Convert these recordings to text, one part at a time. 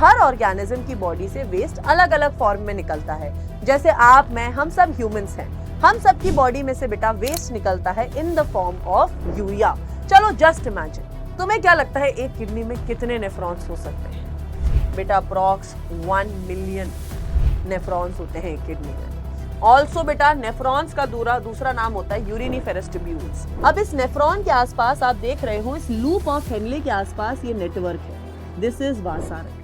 हर organism की body से waste अलग अलग फॉर्म में निकलता है। जैसे आप, मैं, हम सब ह्यूमंस हैं, हम सब की बॉडी में से बेटा वेस्ट निकलता है in the form of urea. चलो जस्ट इमेजिन, तुम्हें क्या लगता है एक किडनी में कितने नेफ्रॉन्स हो सकते हैं? बेटा अप्रॉक्स 1 मिलियन नेफ्रॉन्स होते हैं एक किडनी में। ऑल्सो बेटा नेफ्रॉन्स का दूसरा नाम होता है यूरिनिफेरस ट्यूब्यूल्स। अब इस नेफ्रॉन के आसपास आप देख रहे हो, इस लूप ऑफ हेनले के आसपास ये नेटवर्क है, दिस इज वासा रेक्टा।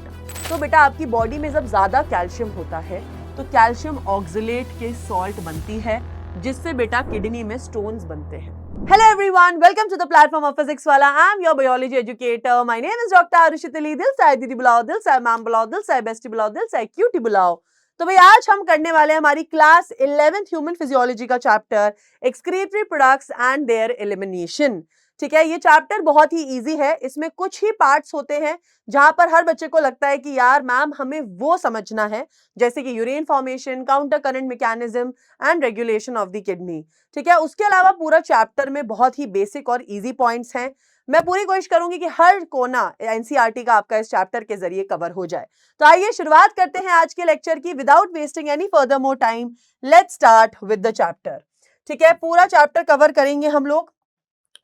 तो बेटा आपकी बॉडी में जब ज्यादा कैल्शियम होता है तो कैल्शियम ऑक्सलेट के सॉल्ट बनती है, जिससे बेटा किडनी में स्टोन्स बनते हैं। Hello everyone, welcome to the platform of Physics Wala. I am your biology educator. My name is Dr. Arushit Ali. दिल से दीदी बुलाओ, दिल से मैम बुलाओ, दिल से बेस्टी बुलाओ, दिल से क्यूटी बुलाओ। तो भाई आज हम करने वाले हैं हमारी क्लास 11th ह्यूमन फिजियोलॉजी का chapter excretory products and there elimination. ठीक है, ये चैप्टर बहुत ही इजी है। इसमें कुछ ही पार्ट्स होते हैं जहां पर हर बच्चे को लगता है कि यार मैम हमें वो समझना है, जैसे कि urine formation, counter current mechanism and regulation of the kidney. ठीक है, उसके अलावा पूरा चैप्टर में बहुत ही बेसिक और इजी पॉइंट्स हैं। मैं पूरी कोशिश करूंगी कि हर कोना एनसीईआरटी का आपका इस चैप्टर के जरिए कवर हो जाए। तो आइए शुरुआत करते हैं आज के लेक्चर की। Without wasting any further more time, let's start with the chapter. ठीक है, पूरा चैप्टर कवर करेंगे हम लोग।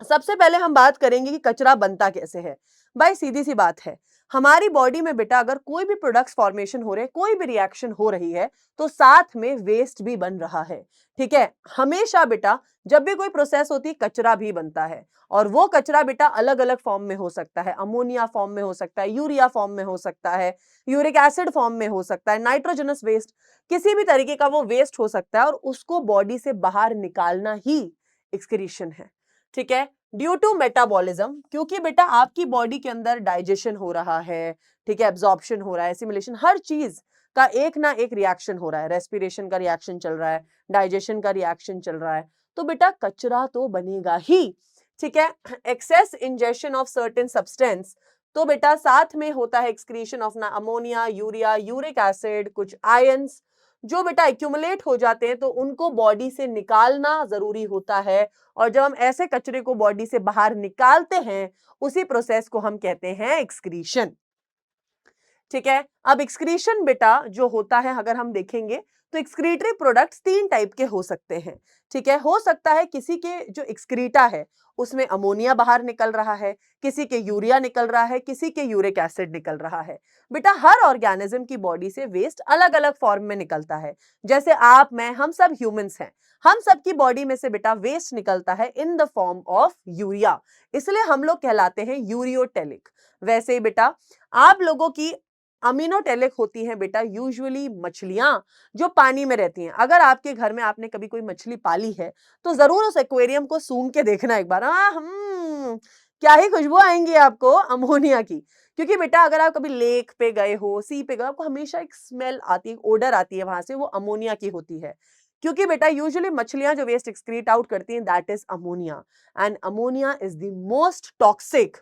सबसे पहले हम बात करेंगे कि कचरा बनता कैसे है। भाई सीधी सी बात है, हमारी बॉडी में बेटा अगर कोई भी प्रोडक्ट्स फॉर्मेशन हो रहे, कोई भी रिएक्शन हो रही है, तो साथ में वेस्ट भी बन रहा है। ठीक है, हमेशा बेटा जब भी कोई प्रोसेस होती है कचरा भी बनता है, और वो कचरा बेटा अलग अलग फॉर्म में हो सकता है। अमोनिया फॉर्म में हो सकता है, यूरिया फॉर्म में हो सकता है, यूरिक एसिड फॉर्म में हो सकता है, नाइट्रोजनस वेस्ट, किसी भी तरीके का वो वेस्ट हो सकता है, और उसको बॉडी से बाहर निकालना ही एक्सक्रीशन है। ठीक है, ड्यू टू मेटाबॉलिज्म, क्योंकि बेटा आपकी बॉडी के अंदर डाइजेशन हो रहा है, ठीक है, एब्जॉर्प्शन हो रहा है, एसिमिलेशन, हर चीज का एक ना एक रिएक्शन हो रहा है। रेस्पिरेशन का रिएक्शन चल रहा है, डाइजेशन का रिएक्शन चल रहा है, तो बेटा कचरा तो बनेगा ही। ठीक है, excess ingestion of certain substance, तो बेटा साथ में होता है एक्सक्रीशन ऑफ ना अमोनिया, यूरिया, यूरिक एसिड, कुछ आयंस जो बेटा एक्यूमुलेट हो जाते हैं, तो उनको बॉडी से निकालना जरूरी होता है। और जब हम ऐसे कचरे को बॉडी से बाहर निकालते हैं, उसी प्रोसेस को हम कहते हैं एक्सक्रीशन। ठीक है, अब एक्सक्रीशन बेटा जो होता है, अगर हम देखेंगे तो एक्सक्रीटरी प्रोडक्ट्स 3 टाइप के हो सकते हैं। ठीक है, हो सकता है किसी के जो एक्सक्रीटा है उसमें अमोनिया बाहर निकल रहा है, किसी के यूरिया निकल रहा है, किसी के यूरिक एसिड निकल रहा है। बेटा हर ऑर्गेनिज्म की बॉडी से वेस्ट अलग अलग फॉर्म में निकलता है। जैसे आप, मैं, हम सब ह्यूमंस हैं, हम सब की बॉडी में से बेटा वेस्ट निकलता है in the form of urea, इसलिए हम लोग कहलाते हैं यूरियोटेलिक। वैसे ही बेटा आप लोगों की अमीनोटेलिक होती हैं बेटा यूजुअली मछलियां जो पानी में रहती हैं। अगर आपके घर में आपने कभी कोई मछली पाली है तो जरूर उस एक्वेरियम को सूंघ के देखना एक बार। क्या ही खुशबू आएंगी आपको अमोनिया की। क्योंकि बेटा अगर आप कभी लेक पे गए हो, सी पे गए, आपको हमेशा एक स्मेल आती है, ओडर आती है वहां से, वो अमोनिया की होती है। क्योंकि बेटा यूजुअली मछलियां जो वेस्ट एक्सक्रीट आउट करती हैं, that is ammonia, and ammonia is the most toxic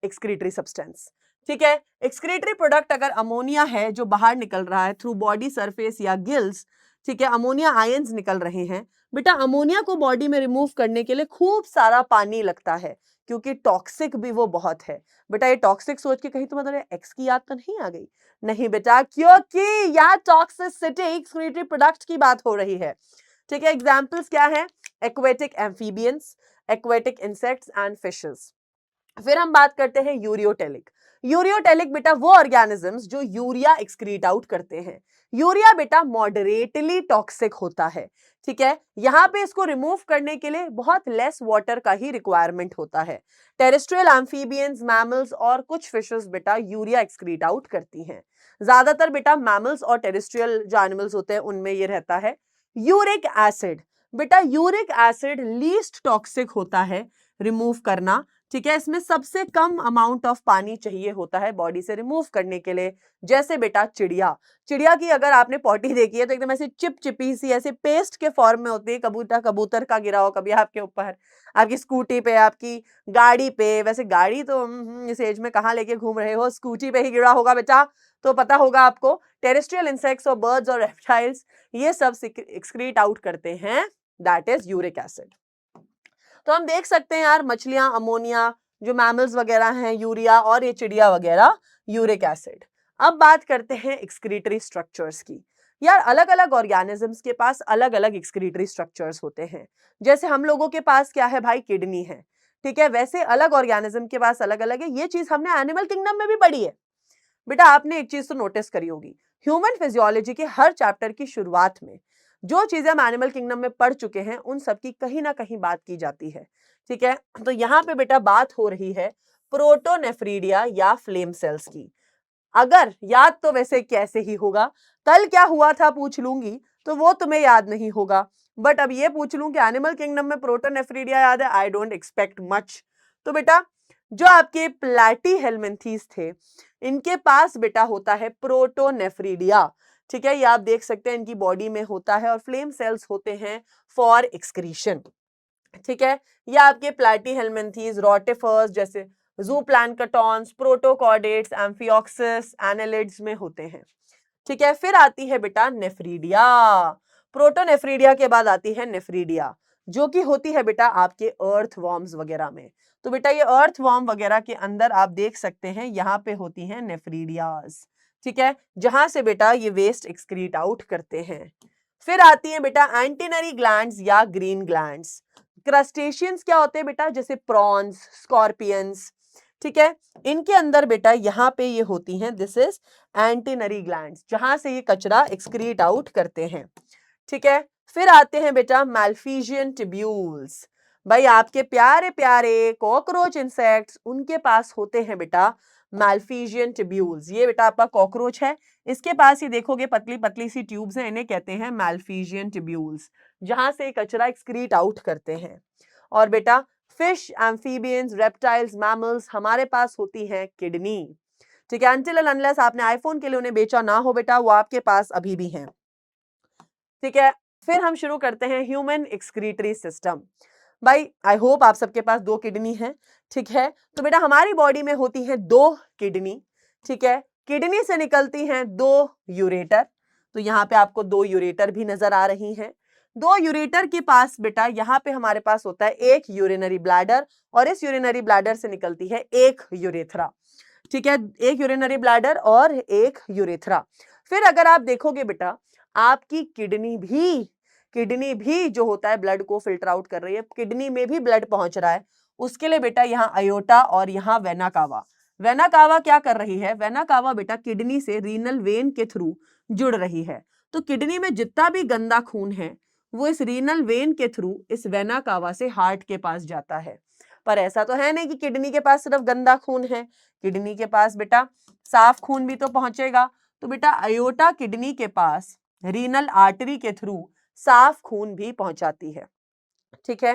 excretory substance. ठीक है, एक्सक्रीटरी प्रोडक्ट अगर अमोनिया है जो बाहर निकल रहा है थ्रू बॉडी सरफेस या गिल्स, ठीक है, अमोनिया आयंस निकल रहे हैं, बेटा अमोनिया को बॉडी में रिमूव करने के लिए खूब सारा पानी लगता है, क्योंकि टॉक्सिक भी वो बहुत है। बेटा ये टॉक्सिक सोच के कहीं तुम्हारे एक्स की याद तो नहीं आ गई? नहीं बेटा, क्योंकि यहाँ टॉक्सिसिटी एक्सक्रीटरी प्रोडक्ट की बात हो रही है। ठीक है, एग्जाम्पल्स क्या है? Aquatic amphibians, aquatic insects and fishes. फिर हम बात करते हैं यूरियोटेलिक। यूरियोटेलिक बेटा वो ऑर्गेनिजम्स जो यूरिया एक्सक्रीट आउट करते हैं। यूरिया बेटा मॉडरेटली टॉक्सिक होता है। ठीक है, यहां पे इसको रिमूव करने के लिए बहुत लेस वाटर का ही रिक्वायरमेंट होता है। टेरेस्ट्रियल एम्फीबियंस, मैमल्स और कुछ फिशेस बेटा यूरिया एक्सक्रीट आउट करती हैं। ज्यादातर बेटा मैमल्स और टेरेस्ट्रियल जो एनिमल्स होते हैं उनमें ये रहता है। यूरिक एसिड बेटा, यूरिक एसिड लीस्ट टॉक्सिक होता है रिमूव करना। ठीक है, इसमें सबसे कम अमाउंट ऑफ पानी चाहिए होता है बॉडी से रिमूव करने के लिए। जैसे बेटा चिड़िया, चिड़िया की अगर आपने पॉटी देखी है तो एकदम ऐसे चिपचिपी सी, ऐसे पेस्ट के फॉर्म में होती है। कबूतर का गिरा हो कभी आपके ऊपर, आपकी स्कूटी पे, आपकी गाड़ी पे। वैसे गाड़ी तो इस एज में कहाँ लेके घूम रहे हो, स्कूटी पे ही गिरा होगा बेटा, तो पता होगा आपको। टेरेस्ट्रियल इंसेक्ट्स और बर्ड्स और रेप्टाइल्स ये सब एक्सक्रीट आउट करते हैं, दैट इज यूरिक एसिड। तो हम देख सकते हैं यार, मछलियां अमोनिया, जो मैमल्स वगैरह हैं यूरिया, और ये चिड़िया वगैरह यूरिक एसिड। अब बात करते हैं एक्सक्रीटरी स्ट्रक्चर्स की। यार अलग अलग ऑर्गेनिजम्स के पास अलग अलग एक्सक्रीटरी स्ट्रक्चर्स होते हैं। जैसे हम लोगों के पास क्या है भाई, किडनी है, ठीक है, वैसे अलग ऑर्गेनिज्म के पास अलग अलग है। ये चीज हमने एनिमल किंगडम में भी पढ़ी है। बेटा आपने एक चीज तो नोटिस करी होगी, ह्यूमन फिजियोलॉजी के हर चैप्टर की शुरुआत में जो चीजें हम एनिमल किंगडम में पढ़ चुके हैं उन सब की कहीं ना कहीं बात की जाती है। ठीक है, तो यहाँ पे बेटा बात हो रही है प्रोटोनेफ्रीडिया या फ्लेम सेल्स की। अगर याद तो वैसे कैसे ही होगा, कल क्या हुआ था पूछ लूंगी तो वो तुम्हें याद नहीं होगा, बट अब ये पूछ लूं कि एनिमल किंगडम में प्रोटोनेफ्रीडिया याद है, आई डोंट एक्सपेक्ट मच। तो बेटा जो आपके प्लैटी हेलमिंथीज थे, इनके पास बेटा होता है प्रोटोनेफ्रीडिया। ठीक है, ये आप देख सकते हैं इनकी बॉडी में होता है, और फ्लेम सेल्स होते हैं फॉर एक्सक्रीशन। ठीक है, ये आपके प्लैटी हेलमिंथीज, रोटिफर्स जैसे जूप्लैंक्टॉन्स, प्रोटोकॉर्डेट्स, एम्फिऑक्सिस, एनालिड्स में होते हैं। ठीक है, फिर आती है बेटा नेफ्रीडिया। प्रोटोनेफ्रीडिया के बाद आती है नेफ्रीडिया, जो कि होती है बेटा आपके अर्थ वॉर्म्स वगैरह में। तो बेटा ये अर्थ वॉर्म वगैरह के अंदर आप देख सकते हैं यहाँ पे होती हैं नेफ्रीडियाज। ठीक है, जहां से बेटा ये वेस्ट एक्सक्रीट आउट करते हैं। फिर आती है बेटा एंटीनरी ग्लैंड्स या ग्रीन ग्लैंड्स। क्रस्टेशियंस क्या होते हैं बेटा, जैसे प्रॉन्स, स्कॉर्पियंस। ठीक है, इनके अंदर बेटा यहाँ पे ये होती हैं, दिस इज एंटीनरी ग्लैंड्स, जहां से ये कचरा एक्सक्रीट आउट करते हैं। ठीक है, फिर आते हैं बेटा मैल्फीजियन ट्यूब्यूल्स। भाई आपके प्यारे प्यारे कॉकरोच इंसेक्ट्स, उनके पास होते हैं बेटा मैल्फीजियन ट्यूब्यूल्स। ये बेटा आपका कॉकरोच है, इसके पास ही देखोगे पतली पतली सी ट्यूब्स हैं, इन्हें कहते हैं मैल्फीजियन ट्यूब्यूल्स, जहां से कचरा एक्सक्रीट आउट करते हैं। और बेटा फिश, एम्फीबियंस, रेप्टाइल्स, मैमल्स, हमारे पास होती है किडनी। ठीक है, अनटिल एंड अनलेस आपने आईफोन के लिए उन्हें बेचा ना हो बेटा, वो आपके पास अभी भी हैं। ठीक है, फिर हम शुरू करते हैं ह्यूमन एक्सक्रीटरी सिस्टम। भाई आई होप आप सबके पास 2 किडनी है। ठीक है, तो बेटा हमारी बॉडी में होती है 2 किडनी। ठीक है, किडनी से निकलती हैं 2 यूरेटर। तो यहाँ पे आपको 2 यूरेटर भी नजर आ रही हैं। 2 यूरेटर के पास बेटा यहाँ पे हमारे पास होता है एक यूरिनरी ब्लैडर, और इस यूरिनरी ब्लैडर से निकलती है एक यूरेथ्रा। ठीक है, एक यूरिनरी ब्लैडर और एक यूरेथ्रा। फिर अगर आप देखोगे बेटा, आपकी किडनी भी जो होता है ब्लड को फिल्टर आउट कर रही है, किडनी में भी ब्लड पहुंच रहा है। उसके लिए बेटा यहाँ अयोटा और यहाँ वेना कावा। वेना कावा क्या कर रही है, वेना कावा बेटा किडनी से रीनल वेन के थ्रू जुड़ रही है। तो किडनी में जितना भी गंदा खून है वो इस रीनल वेन के थ्रू इस वेना कावा से हार्ट के पास जाता है। पर ऐसा तो है नहीं कि किडनी के पास सिर्फ गंदा खून है, किडनी के पास बेटा साफ खून भी तो पहुंचेगा। तो बेटा अयोटा किडनी के पास रीनल आर्टरी के थ्रू साफ खून भी पहुंचाती है। ठीक है,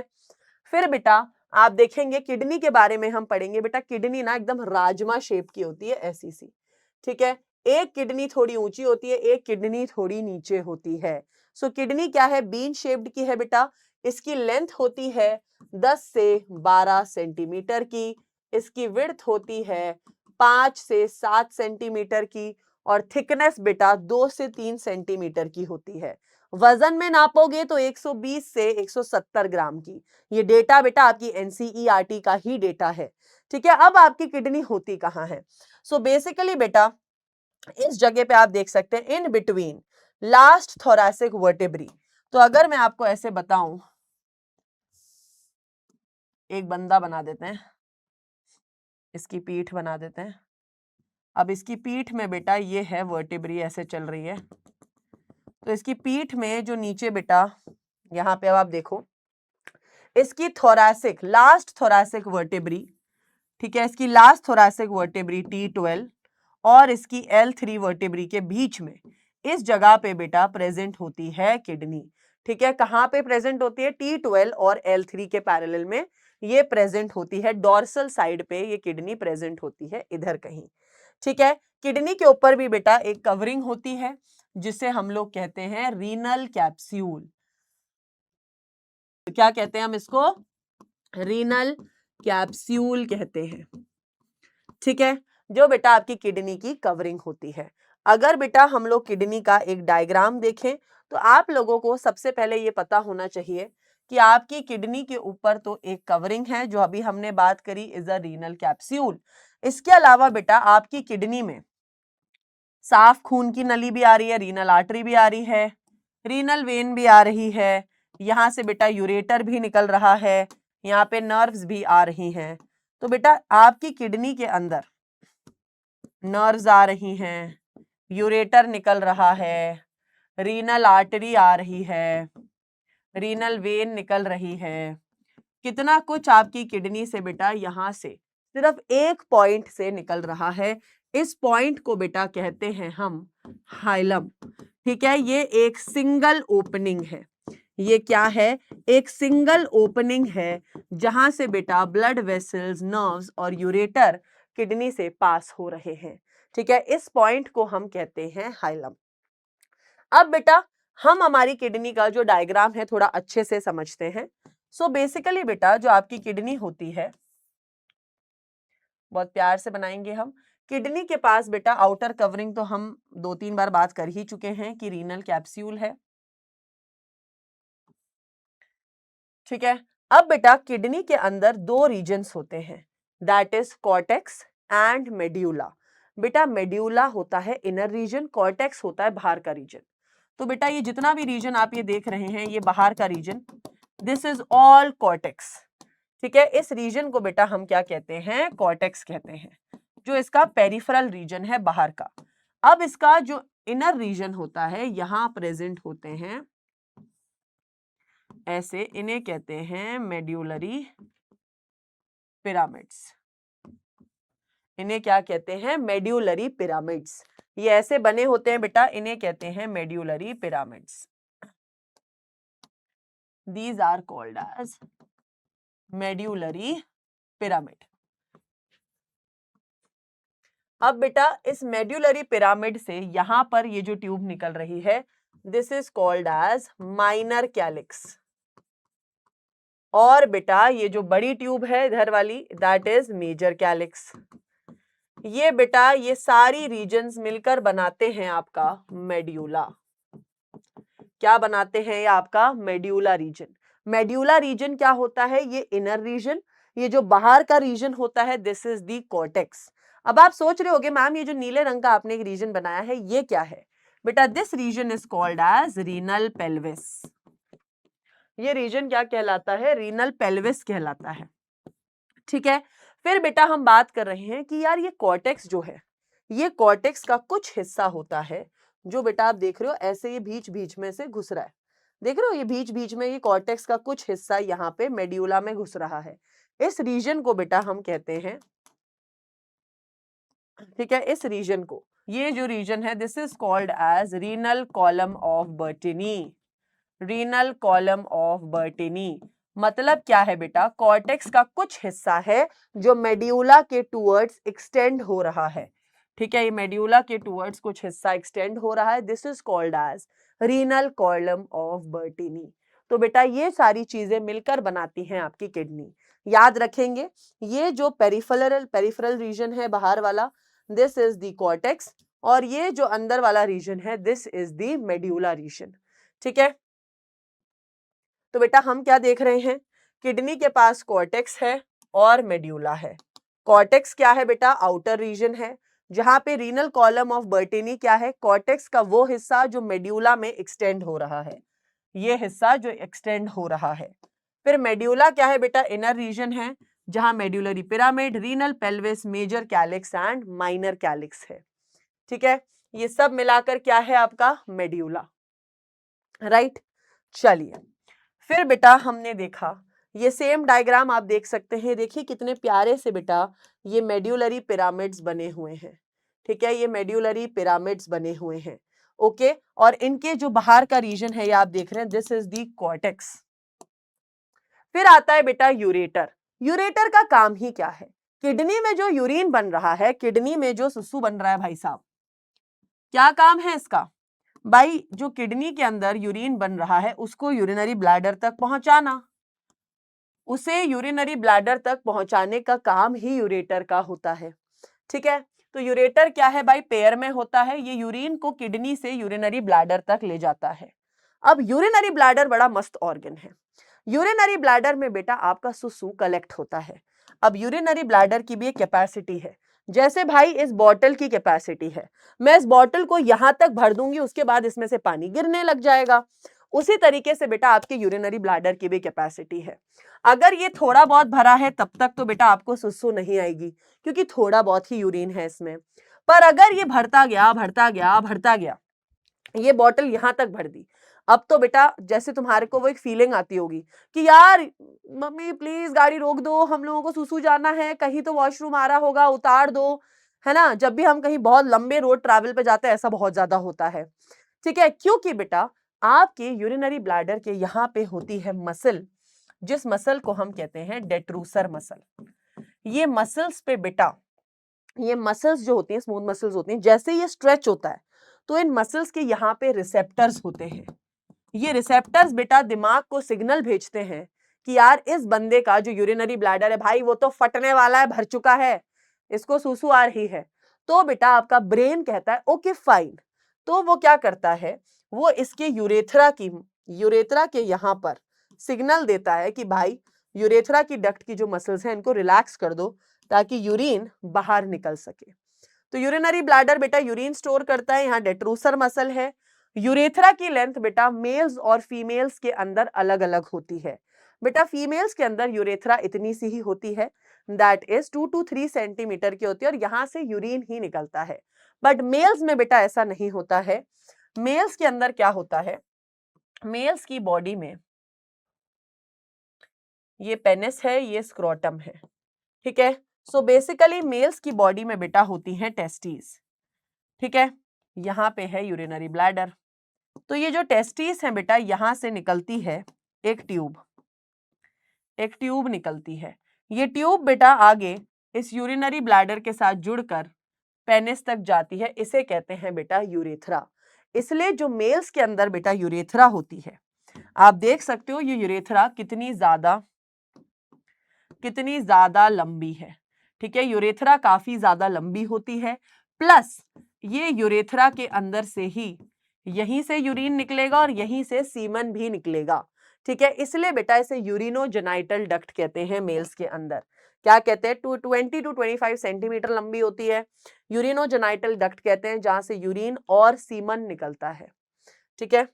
फिर बेटा आप देखेंगे किडनी के बारे में हम पढ़ेंगे। बेटा किडनी ना एकदम राजमा शेप की होती है, ऐसी सी। ठीक है, एक किडनी थोड़ी ऊंची होती है, एक किडनी थोड़ी नीचे होती है। सो किडनी क्या है, बीन शेप्ड की है बेटा। इसकी लेंथ होती है 10 से 12 सेंटीमीटर की, इसकी विड्थ होती है 5 से 7 सेंटीमीटर की, और थिकनेस बेटा 2 से 3 सेंटीमीटर की होती है। वजन में नापोगे तो 120 से 170 ग्राम की। ये डेटा बेटा आपकी एनसीईआरटी का ही डेटा है। ठीक है, अब आपकी किडनी होती कहाँ है? सो बेसिकली बेटा इस जगह पे आप देख सकते हैं, इन बिटवीन लास्ट थोरैसिक वर्टेब्री। तो अगर मैं आपको ऐसे बताऊं, एक बंदा बना देते हैं, इसकी पीठ बना देते हैं। अब इसकी पीठ में बेटा ये है वर्टेब्री, ऐसे चल रही है। तो इसकी पीठ में जो नीचे बेटा यहाँ पे अब आप देखो, इसकी थोरैसिक लास्ट थोरैसिक वर्टेब्री, ठीक है, इसकी लास्ट थोरैसिक वर्टेब्री T12 और इसकी L3 वर्टेब्री के बीच में इस जगह पे बेटा प्रेजेंट होती है किडनी। ठीक है, कहाँ पे प्रेजेंट होती है, T12 और L3 के पैरेलल में ये प्रेजेंट होती है, डोर्सल साइड पे ये किडनी प्रेजेंट होती है इधर कहीं। ठीक है, किडनी के ऊपर भी बेटा एक कवरिंग होती है जिसे हम लोग कहते हैं रीनल कैप्सूल। क्या कहते हैं हम इसको, रीनल कैप्सूल कहते हैं। ठीक है, जो बेटा आपकी किडनी की कवरिंग होती है। अगर बेटा हम लोग किडनी का एक डायग्राम देखें तो आप लोगों को सबसे पहले ये पता होना चाहिए कि आपकी किडनी के ऊपर तो एक कवरिंग है जो अभी हमने बात करी, इज अ रीनल कैप्सूल। इसके अलावा बेटा आपकी किडनी में साफ खून की नली भी आ रही है, रीनल आर्टरी भी आ रही है, रीनल वेन भी आ रही है, यहाँ से बेटा यूरेटर भी निकल रहा है, यहाँ पे नर्व्स भी आ रही हैं। तो बेटा आपकी किडनी के अंदर नर्व्स आ रही हैं, यूरेटर निकल रहा है, रीनल आर्टरी आ रही है, रीनल वेन निकल रही है, कितना कुछ आपकी किडनी से बेटा यहाँ से सिर्फ एक पॉइंट से निकल रहा है। इस पॉइंट को बेटा कहते हैं हम हाइलम। ठीक है, ये एक सिंगल ओपनिंग है। ये क्या है? एक सिंगल ओपनिंग है जहां से बेटा ब्लड वेसल्स, नर्व्स और यूरेटर किडनी से पास हो रहे हैं। ठीक है, इस पॉइंट को हम कहते हैं हाइलम। अब बेटा हम हमारी किडनी का जो डायग्राम है थोड़ा अच्छे से समझते हैं। सो बेसिकली बेटा जो आपकी किडनी होती है, बहुत प्यार से बनाएंगे हम। किडनी के पास बेटा आउटर कवरिंग तो हम 2-3 बार बात कर ही चुके हैं कि रीनल कैप्सूल है। ठीक है, अब बेटा किडनी के अंदर 2 रीजन्स होते हैं, that is cortex and medulla. बेटा मेड्यूला होता है इनर रीजन, कॉर्टेक्स होता है बाहर का रीजन। तो बेटा ये जितना भी रीजन आप ये देख रहे हैं, ये बाहर का region, this is all cortex. ठीक है, इस रीजन को बेटा हम क्या कहते हैं? कॉर्टेक्स कहते हैं, जो इसका पेरिफेरल रीजन है बाहर का। अब इसका जो इनर रीजन होता है, यहां प्रेजेंट होते हैं ऐसे, इन्हें कहते हैं मेड्यूलरी पिरामिड्स। इन्हें क्या कहते हैं? Medullary pyramids. ये ऐसे बने होते हैं बेटा, इन्हें कहते हैं medullary pyramids. These are called as medullary pyramid. अब बेटा इस मेड्यूलरी पिरामिड से यहां पर ये जो ट्यूब निकल रही है, this is called as minor calyx. और बेटा ये जो बड़ी ट्यूब है इधर वाली, दैट इज मेजर कैलिक्स। ये बेटा ये सारी रीजन्स मिलकर बनाते हैं आपका मेड्यूला। क्या बनाते हैं? ये आपका मेड्यूला रीजन। मेड्यूला रीजन क्या होता है? ये इनर रीजन। ये जो बाहर का रीजन होता है, दिस इज दी कॉर्टेक्स। अब आप सोच रहे होगे मैम ये जो नीले रंग का आपने एक रीजन बनाया है, ये क्या है? बेटा this region is called as renal pelvis. ये रीजन क्या कहलाता है? रीनल पेल्विस कहलाता है। ठीक है, फिर बेटा हम बात कर रहे हैं कि यार ये कॉर्टेक्स जो है, ये कॉर्टेक्स का कुछ हिस्सा होता है जो बेटा आप देख रहे हो ऐसे ये बीच बीच में से घुस रहा है। देख रहे हो ये बीच बीच में ये कॉर्टेक्स का कुछ हिस्सा यहाँ पे मेड्यूला में घुस रहा है। इस रीजन को बेटा हम कहते हैं, ठीक है, इस रीजन को, ये जो रीजन है this is called as renal column of Bertini. Renal column of Bertini मतलब क्या है बेटा? कॉर्टेक्स का कुछ हिस्सा है जो मेड्यूला के टूवर्ड्स एक्सटेंड हो रहा है। ठीक है, ये मेड्यूला के टूवर्ड्स कुछ हिस्सा एक्सटेंड हो रहा है, this is called as renal column of Bertini. तो बेटा ये सारी चीजें मिलकर बनाती हैं आपकी किडनी। याद रखेंगे, ये जो पेरिफेरल रीजन है बाहर वाला, दिस इज दी कॉर्टेक्स, और ये जो अंदर वाला रीजन है, this is the medulla region. ठीक है, तो बेटा हम क्या देख रहे हैं? किडनी के पास कॉर्टेक्स है और मेड्यूला है। कॉर्टेक्स क्या है बेटा? आउटर रीजन है, जहां पे रीनल कॉलम ऑफ बर्टिनी क्या है? कॉर्टेक्स का वो हिस्सा जो मेड्यूला में एक्सटेंड हो रहा है, ये हिस्सा जो एक्सटेंड हो रहा है। फिर मेड्यूला क्या है बेटा? इनर रीजन है, जहां medullary pyramid, renal pelvis, major calyx and minor calyx है। ठीक है, ये सब मिलाकर क्या है आपका? मेड्यूला। राइट, चलिए फिर बेटा हमने देखा ये सेम डायग्राम आप देख सकते हैं। देखिए कितने प्यारे से बेटा ये मेड्यूलरी पिरामिड्स बने हुए हैं। ठीक है, ये मेड्यूलरी पिरामिड्स बने हुए हैं। ओके, और इनके जो बाहर का रीजन है ये आप देख रहे हैं, दिस इज दी कॉर्टेक्स। फिर आता है बेटा यूरेटर। यूरेटर का काम ही क्या है? किडनी में जो यूरिन बन रहा है, किडनी में जो सुसु बन रहा है भाई साहब, क्या काम है इसका? भाई जो किडनी के अंदर यूरिन बन रहा है उसको यूरिनरी ब्लैडर तक पहुंचाना। उसे यूरिनरी ब्लैडर तक पहुंचाने का काम ही यूरेटर का होता है। ठीक है, तो यूरेटर क्या है भाई? पेयर में होता है, ये यूरिन को किडनी से यूरिनरी ब्लैडर तक ले जाता है। अब यूरिनरी ब्लैडर बड़ा मस्त ऑर्गन है। यूरिनरी ब्लैडर में बेटा आपका सुसु कलेक्ट होता है। अब यूरिनरी ब्लैडर की भी एक कैपेसिटी है, जैसे भाई इस बॉटल की कैपेसिटी है, मैं इस बॉटल को यहां तक भर दूंगी, उसके बाद इसमें से पानी गिरने लग जाएगा। उसी तरीके से बेटा आपके यूरिनरी ब्लैडर की भी कैपेसिटी है। अगर ये थोड़ा बहुत भरा है तब तक तो बेटा आपको सुसु नहीं आएगी, क्योंकि थोड़ा बहुत ही यूरिन है इसमें। पर अगर ये भरता गया भरता गया भरता गया, ये बॉटल यहां तक भर दी, अब तो बेटा जैसे तुम्हारे को वो एक फीलिंग आती होगी कि यार मम्मी प्लीज गाड़ी रोक दो, हम लोगों को सुसु जाना है, कहीं तो वॉशरूम आ रहा होगा, उतार दो, है ना। जब भी हम कहीं बहुत लंबे रोड ट्रैवल पे जाते हैं ऐसा बहुत ज्यादा होता है, ठीक है। क्योंकि बेटा आपके यूरिनरी ब्लैडर के यहाँ पे होती है मसल, जिस मसल को हम कहते हैं डेट्रूसर मसल। ये मसल्स पे बेटा, ये मसल्स जो होती हैं, स्मूथ मसल्स होती हैं, जैसे ये स्ट्रेच होता है तो इन मसल्स के यहाँ पे रिसेप्टर्स होते हैं। ये रिसेप्टर्स बेटा दिमाग को सिग्नल भेजते हैं कि यार इस बंदे का जो यूरिनरी ब्लैडर है भाई वो तो फटने वाला है, भर चुका है, इसको सुसु आ रही है। तो बेटा आपका ब्रेन कहता है ओके फाइन, तो वो क्या करता है, वो इसके यूरेथ्रा के यहाँ पर सिग्नल देता है कि भाई यूरेथ्रा की डक्ट की जो मसल्स हैं इनको रिलैक्स कर दो ताकि यूरिन बाहर निकल सके। तो यूरिनरी ब्लैडर बेटा यूरिन स्टोर करता है, यहाँ डेट्रूसर मसल है। यूरेथ्रा की लेंथ बेटा मेल्स और फीमेल्स के अंदर अलग अलग होती है। बेटा फीमेल्स के अंदर यूरेथ्रा इतनी सी ही होती है, दैट इज 2 to 3 सेंटीमीटर की होती है, और यहां से यूरिन ही निकलता है। बट मेल्स में बेटा ऐसा नहीं होता है। मेल्स के अंदर क्या होता है, मेल्स की बॉडी में ये पेनिस है, ये स्क्रोटम है, ठीक है। सो बेसिकली मेल्स की बॉडी में बेटा होती है टेस्टीज, ठीक है। यहाँ पे है यूरिनरी ब्लैडर। तो ये जो टेस्टीज हैं बेटा यहां से निकलती है एक ट्यूब निकलती है। ये ट्यूब बेटा आगे इस यूरिनरी ब्लैडर के साथ जुड़कर पेनिस तक जाती है, इसे कहते हैं बेटा यूरेथ्रा। इसलिए जो मेल्स के अंदर बेटा यूरेथ्रा होती है, आप देख सकते हो ये यूरेथ्रा कितनी ज्यादा लंबी है, ठीक है। यूरेथ्रा काफी ज्यादा लंबी होती है, प्लस ये यूरेथ्रा के अंदर से ही यहीं से यूरिन निकलेगा और यहीं से सीमन भी निकलेगा, ठीक है। इसलिए बेटा इसे यूरिनोजेनाइटल डक्ट कहते हैं। मेल्स के अंदर क्या कहते हैं, 20 to 25 सेंटीमीटर लंबी होती है, यूरिनोजेनाइटल डक्ट कहते हैं, जहां से यूरिन और सीमन निकलता है, ठीक है।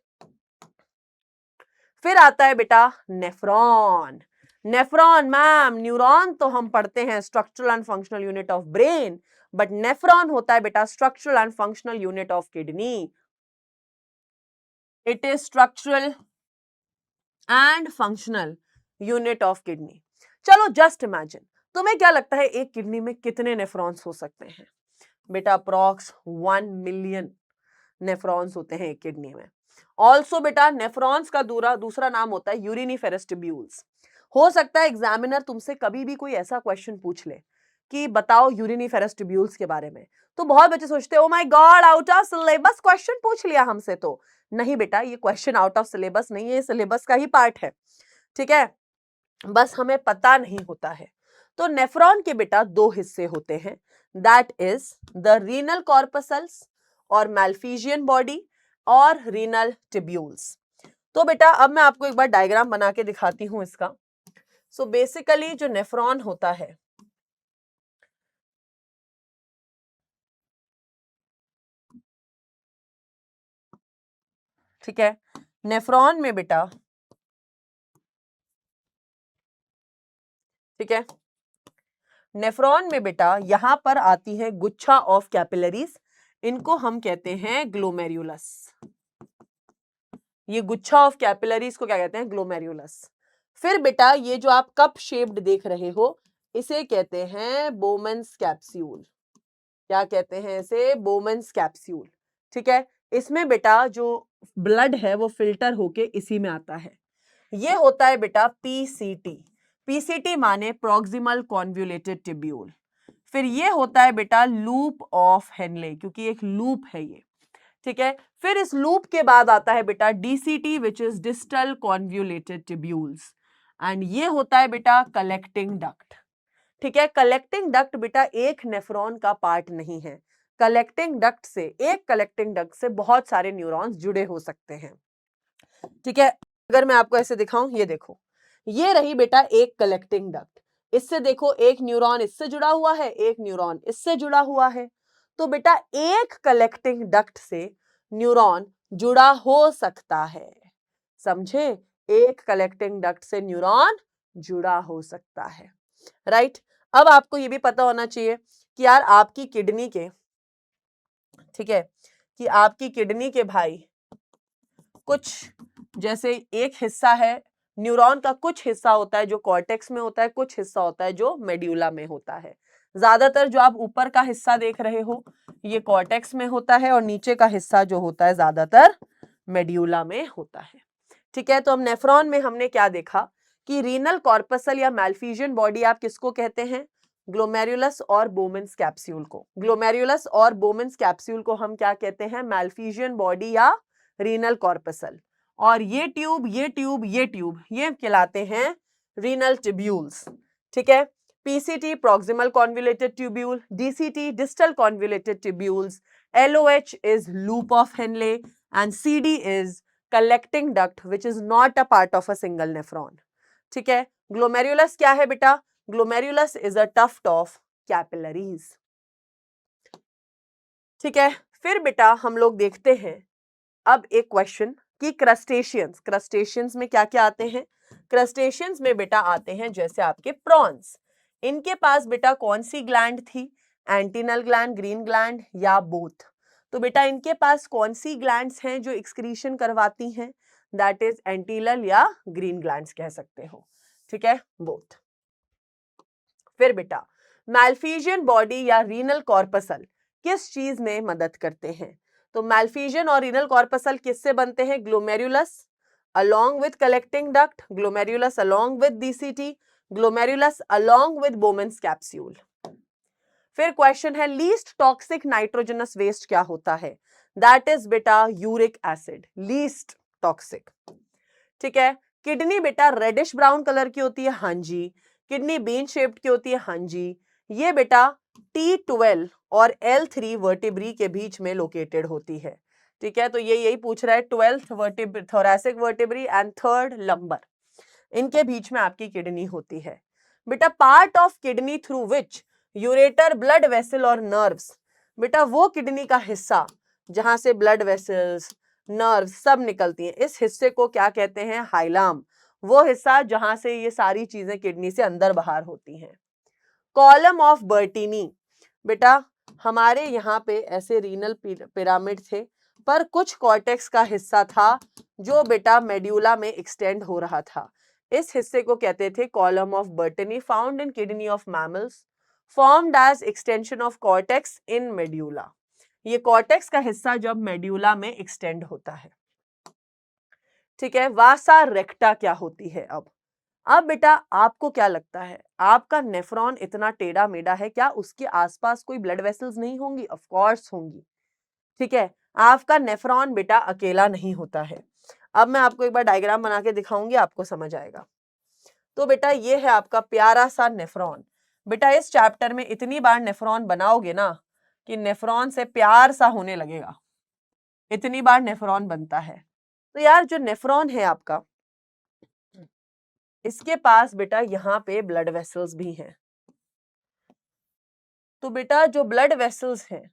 फिर आता है बेटा नेफ्रॉन। नेफ्रॉन मैम, न्यूरॉन तो हम पढ़ते हैं structural and functional unit of brain, but nephron होता है बेटा structural and functional unit of kidney. It is structural and functional unit of kidney. चलो जस्ट इमेजिन, तुम्हें क्या लगता है एक किडनी में कितने नेफ्रॉन्स हो सकते हैं? बेटा अप्रॉक्स 1 मिलियन नेफ्रॉन्स होते हैं एक किडनी में। ऑल्सो बेटा नेफ्रॉन्स का दूसरा नाम होता है यूरिनिफेरस ट्यूब्यूल्स। हो सकता है एग्जामिनर तुमसे कभी भी कोई ऐसा क्वेश्चन पूछ ले कि बताओ यूरिनिफेरस ट्यूब्यूल्स के बारे में, तो बहुत बच्चे सोचते हैं oh my God out of syllabus question पूछ लिया हमसे। तो नहीं बेटा, ये क्वेश्चन आउट ऑफ सिलेबस नहीं है, ये सिलेबस का ही पार्ट है, ठीक है, बस हमें पता नहीं होता है। तो नेफ्रॉन के बेटा दो हिस्से होते हैं, that is the renal corpuscles और मैल्फिजियन बॉडी और रीनल ट्यूब्यूल्स। तो बेटा अब मैं आपको एक बार डायग्राम बना के दिखाती हूं इसका। सो बेसिकली जो नेफ्रॉन होता है, ठीक है, नेफ्रॉन में बेटा, ठीक है, नेफ्रॉन में बेटा यहां पर आती है गुच्छा ऑफ कैपिलरीज, इनको हम कहते हैं ग्लोमेरुलस। ये गुच्छा ऑफ कैपिलरीज को क्या कहते हैं? ग्लोमेरुलस। फिर बेटा ये जो आप कप शेप्ड देख रहे हो इसे कहते हैं बोमेन्स कैप्सूल। क्या कहते हैं इसे? बोमेन्स कैप्सूल, ठीक है। इसमें बेटा जो ब्लड है वो फिल्टर होके इसी में आता है। ये होता है बेटा पीसीटी। पीसीटी माने प्रॉक्सिमल कॉन्वोल्यूटेड ट्यूब्यूल। फिर ये होता है बेटा लूप ऑफ हेनले, क्योंकि एक लूप है ये, ठीक है। फिर इस लूप के बाद आता है बेटा DCT which is distal convoluted tubules, and ये होता है बेटा कलेक्टिंग डक्ट, ठीक है। कलेक्टिंग डक्ट बेटा एक नेफ्रॉन का पार्ट नहीं है। कलेक्टिंग डक्ट से, एक कलेक्टिंग डक्ट से बहुत सारे न्यूरॉन्स जुड़े हो सकते हैं, ठीक है। अगर मैं आपको ऐसे दिखाऊं, ये देखो, ये रही बेटा एक कलेक्टिंग डक्ट, इससे देखो एक न्यूरॉन इससे जुड़ा हुआ है, एक न्यूरॉन इससे जुड़ा हुआ है, तो बेटा एक कलेक्टिंग डक्ट से न्यूरॉन जुड़ा हो सकता है, समझे? एक कलेक्टिंग डक्ट से न्यूरॉन जुड़ा हो सकता है, राइट? अब आपको ये भी पता होना चाहिए कि यार आपकी किडनी के, ठीक है, कि आपकी किडनी के भाई कुछ, जैसे एक हिस्सा है न्यूरॉन का, कुछ हिस्सा होता है जो कॉर्टेक्स में होता है, कुछ हिस्सा होता है जो मेड्यूला में होता है। ज्यादातर जो आप ऊपर का हिस्सा देख रहे हो ये कॉर्टेक्स में होता है और नीचे का हिस्सा जो होता है ज्यादातर मेड्यूला में होता है, ठीक है। तो हम नेफ्रॉन में हमने क्या देखा कि रीनल कॉर्पसल या मैलफिजियन बॉडी आप किसको कहते हैं? ग्लोमेरुलस और बोमेन्स कैप्सूल को। ग्लोमेरुलस और बोमेन्स कैप्सूल को हम क्या कहते हैं? मैलफिजियन बॉडी या रीनल कॉर्पसल। और ये ट्यूब, ये ट्यूब, ये ट्यूब, ये कहलाते हैं रीनल ट्यूब्यूल्स, ठीक है। PCT proximal convoluted tubule, DCT distal convoluted tubules, LOH is loop of Henle and CD is collecting duct which is not a part of a single nephron, ठीक है। Glomerulus क्या है बेटा? Glomerulus is a tuft of capillaries, ठीक है। फिर बेटा हम लोग देखते हैं अब एक क्वेश्चन कि क्रस्टेशियंस, क्रस्टेशियंस में क्या क्या आते हैं? क्रस्टेशियंस में बेटा आते हैं जैसे आपके प्रॉन्स, इनके पास बेटा कौन सी ग्लैंड थी? एंटीनल ग्लैंड, ग्रीन ग्लैंड या बोथ? तो बेटा इनके पास कौन सी ग्लैंड्स हैं जो एक्सक्रीशन करवाती हैं? दैट इज एंटीनल या ग्रीन ग्लैंड्स कह सकते हो, ठीक है, बोथ। फिर बेटा मैलफिजियन बॉडी या रीनल कॉर्पसल किस चीज में मदद करते हैं? तो मैलफिजियन और रीनल कॉर्पसल किससे बनते हैं? Glomerulus along with collecting duct, glomerulus along with DCT, glomerulus along with Bowman's capsule। फिर क्वेश्चन है लीस्ट टॉक्सिक नाइट्रोजनस वेस्ट क्या होता है? दैट इज बेटा यूरिक एसिड, लीस्ट टॉक्सिक, ठीक है। किडनी बेटा रेडिश ब्राउन कलर की होती है, हाँ जी। किडनी बीन शेप्ड की होती है, हाँ जी। ये बेटा T12 और L3 वर्टिब्री के बीच में लोकेटेड होती है, ठीक है। तो ये यही पूछ रहा है 12th thoracic vertebrae and 3rd lumbar, इनके बीच में आपकी किडनी होती है। बेटा part of kidney through which ureter, blood vessel और नर्व्स, बेटा वो किडनी का हिस्सा जहां से ब्लड वेसल्स, नर्व्स सब निकलती हैं, इस हिस्से को क्या कहते हैं? हाइलाम, वो हिस्सा जहां से ये सारी चीजें किडनी से अंदर बाहर होती हैं। कॉलम ऑफ बर्टीनी, बेटा हमारे यहाँ पे ऐसे रीनल पिरामिड थे पर कुछ कॉर्टेक्स का हिस्सा था जो बेटा मेड्यूला में एक्सटेंड हो रहा था, इस हिस्से को कहते थे column of Bertini, found in kidney of mammals, formed as extension of cortex in medulla. ये कॉर्टेक्स का हिस्सा जब मेड्यूला में एक्सटेंड होता है, ठीक है। वासा रेक्टा क्या होती है? अब बेटा आपको क्या लगता है आपका नेफ्रॉन इतना टेढ़ा मेढ़ा है, क्या उसके आसपास कोई ब्लड वेसल्स नहीं होंगी? ऑफ कोर्स होंगी, ठीक है। आपका नेफ्रॉन बेटा अकेला नहीं होता है। अब मैं आपको एक बार डायग्राम बना के दिखाऊंगी, आपको समझ आएगा। तो बेटा ये है आपका प्यारा सा नेफ्रॉन। बेटा इस चैप्टर में इतनी बार नेफ्रॉन बनाओगे ना कि नेफ्रॉन से प्यार सा होने लगेगा, इतनी बार नेफ्रॉन बनता है। तो यार जो नेफ्रॉन है आपका, इसके पास बेटा यहाँ पे ब्लड वेसल्स भी हैं। तो बेटा जो ब्लड वेसल्स हैं,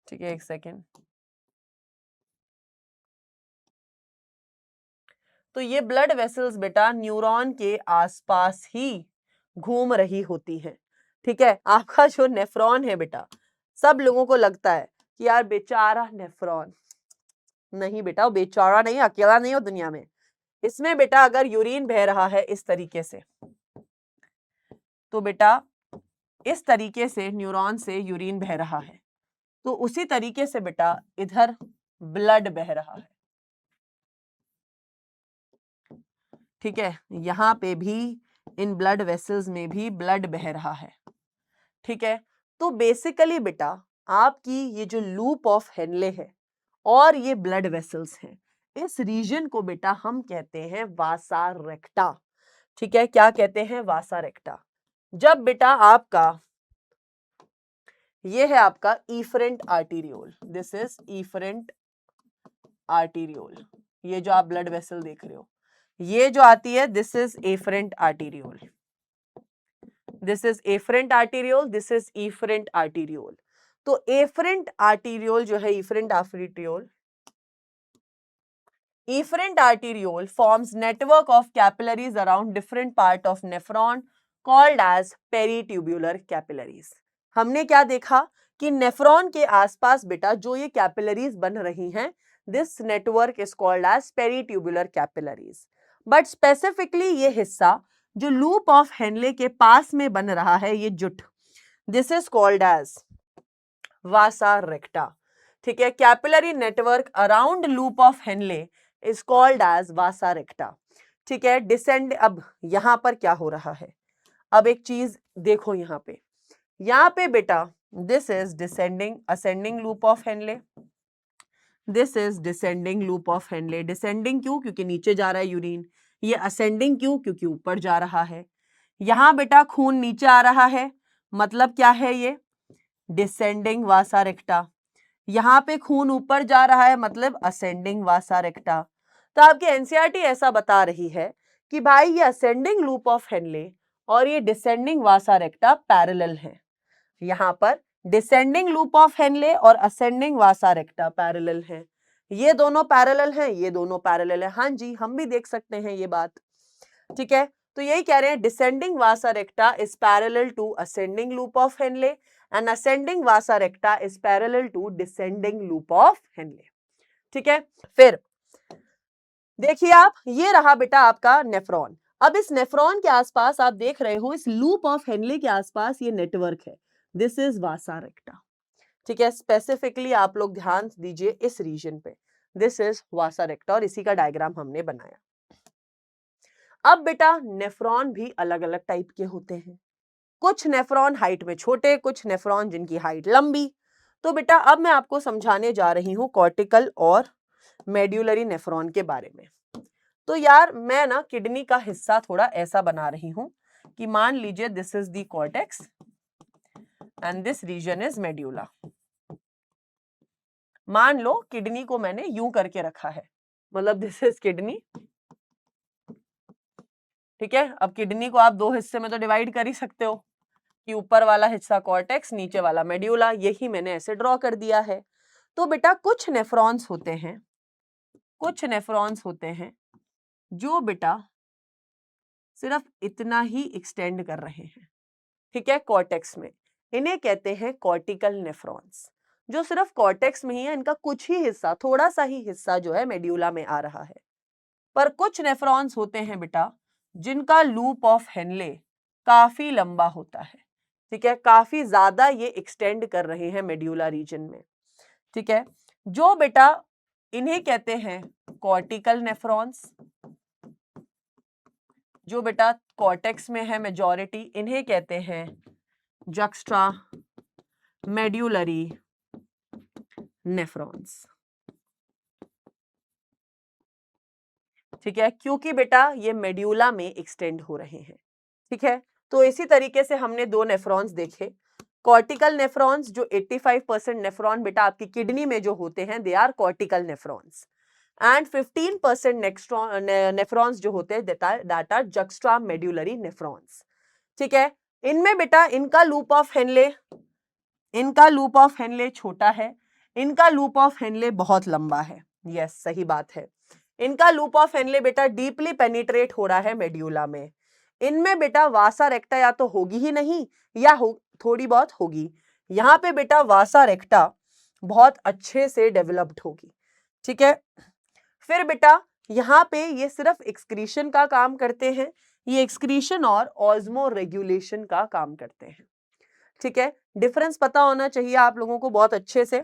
ठीक है, एक सेकेंड, तो ये ब्लड वेसल्स बेटा न्यूरॉन के आसपास ही घूम रही होती है, ठीक है। आपका जो नेफ्रॉन है बेटा, सब लोगों को लगता है कि यार बेचारा नेफ्रॉन, नहीं बेटा वो बेचारा नहीं, अकेला नहीं हो दुनिया में। इसमें बेटा अगर यूरिन बह रहा है इस तरीके से, तो बेटा इस तरीके से न्यूरॉन से यूरिन बह रहा है, तो उसी तरीके से बेटा इधर ब्लड बह रहा है, ठीक है। यहाँ पे भी इन ब्लड वेसल्स में भी ब्लड बह रहा है, ठीक है। तो बेसिकली बेटा आपकी ये जो लूप ऑफ हेनले है और ये ब्लड वेसल्स हैं, इस रीजन को बेटा हम कहते हैं वासा रेक्टा, ठीक है। क्या कहते हैं? वासा रेक्टा। जब बेटा आपका ये है आपका efferent arteriole, this is efferent arteriole, ये जो आप ब्लड वेसल देख रहे हो, ये जो आती है this is afferent arteriole, this is afferent arteriole, this is efferent arteriole. तो एफरेंट आर्टीरियोल जो है, efferent arteriole, efferent arteriole forms network of capillaries around different part of nephron called as peritubular capillaries। हमने क्या देखा कि nephron के आसपास बेटा जो ये कैपिलरीज बन रही हैं, this network is called as peritubular capillaries. But specifically ये हिस्सा जो लूप ऑफ हेनले के पास में बन रहा है, ये जुट, this is called as vasa recta. ठीक है, capillary network around loop of Henle is called as vasa recta. ठीक है, डिसेंड। अब यहां पर क्या हो रहा है, अब एक चीज देखो यहाँ पे बेटा this is descending ascending loop of Henley, this is descending loop of Henley. Descending क्यों? क्योंकि नीचे जा रहा है यूरिन। ये असेंडिंग क्यों? क्योंकि ऊपर जा रहा है। यहां बेटा खून नीचे आ रहा है, मतलब क्या है ये? Descending vasa रेक्टा। यहाँ पे खून ऊपर जा रहा है, मतलब असेंडिंग वासा रेक्टा। तो आपकी एनसीईआरटी ऐसा बता रही है कि भाई ये असेंडिंग लूप ऑफ हेनले और ये डिसेंडिंग वासा रेक्टा पैरेलल है। यहाँ पर डिसेंडिंग लूप ऑफ हेनले और असेंडिंग वासा रेक्टा पैरेलल है। ये दोनों पैरेलल हैं, ये दोनों पैरेलल है। हाँ जी, हम भी देख सकते हैं ये बात। ठीक है, तो यही कह रहे हैं descending vasa recta is parallel to ascending loop of Henle and ascending vasa recta is parallel to descending loop of Henle. ठीक है, फिर देखिए आप, ये रहा बेटा आपका नेफ्रॉन। अब इस नेफ्रॉन के आसपास आप देख रहे हो, इस लूप ऑफ हेनले के आसपास ये नेटवर्क है, दिस इज वासा रेक्टा। ठीक है, स्पेसिफिकली आप लोग ध्यान दीजिए इस रीजन पे, दिस इज वासा रेक्टा, और इसी का डायग्राम हमने बनाया। अब बेटा नेफ्रॉन भी अलग अलग टाइप के होते हैं, कुछ नेफ्रॉन हाइट में छोटे, कुछ नेफ्रॉन जिनकी हाइट लंबी। तो बेटा अब मैं आपको समझाने जा रही हूं कॉर्टिकल और मेड्यूलरी नेफ्रॉन के बारे में। तो यार मैं ना किडनी का हिस्सा थोड़ा ऐसा बना रही हूं कि मान लीजिए this is the cortex and this region is medulla. मान लो किडनी को मैंने यूं करके रखा है, मतलब दिस इज किडनी। ठीक है, अब किडनी को आप दो हिस्से में तो डिवाइड कर ही सकते हो कि ऊपर वाला हिस्सा कॉर्टेक्स, नीचे वाला मेड्यूला, यही मैंने ऐसे ड्रॉ कर दिया है। तो बेटा कुछ नेफ्रॉन्स होते हैं, कुछ नेफ्रॉन्स होते हैं जो बेटा सिर्फ इतना ही एक्सटेंड कर रहे हैं। ठीक है, कॉर्टेक्स में, इन्हें कहते हैं कॉर्टिकल नेफ्रॉन्स, जो सिर्फ कॉर्टेक्स में ही है, इनका कुछ ही हिस्सा, थोड़ा सा ही हिस्सा जो है मेड्यूला में आ रहा है। पर कुछ नेफ्रॉन्स होते हैं बेटा जिनका लूप ऑफ हेनले काफी लंबा होता है। ठीक है, काफी ज्यादा ये एक्सटेंड कर रहे हैं मेड्यूला रीजन में। ठीक है, जो बेटा इन्हें कहते हैं कॉर्टिकल नेफ्रॉन्स, जो बेटा कॉर्टेक्स में है मेजॉरिटी, इन्हें कहते हैं जक्स्ट्रा मेड्यूलरी नेफ्रॉन्स। ठीक है, क्योंकि बेटा ये मेड्यूला में एक्सटेंड हो रहे हैं। ठीक है, तो इसी तरीके से हमने दो नेफ्रॉन्स देखे, कॉर्टिकल नेफ्रॉन्स जो 85% नेफ्रॉन बेटा आपकी किडनी में जो होते हैं, they are cortical nephrons, and 15% nephrons जो होते हैं that are juxta medullary nephrons. ठीक है, इनमें बेटा इनका लूप ऑफ हेनले, इनका लूप ऑफ हेनले छोटा है, इनका लूप ऑफ हेनले बहुत लंबा है। यस, सही बात है, इनका लूप ऑफ हेनले बेटा डीपली पेनिट्रेट हो रहा है मेड्यूला में। इनमें बेटा वासा रेक्टा या तो होगी ही नहीं या थोड़ी बहुत होगी। यहाँ पे बेटा वासा रेक्टा बहुत अच्छे से डेवलप्ड होगी। ठीक है, फिर बेटा यहाँ पे ये सिर्फ एक्सक्रीशन का काम करते हैं, ये एक्सक्रीशन और ऑस्मो रेगुलेशन का काम करते हैं। ठीक है, डिफरेंस पता होना चाहिए आप लोगों को बहुत अच्छे से।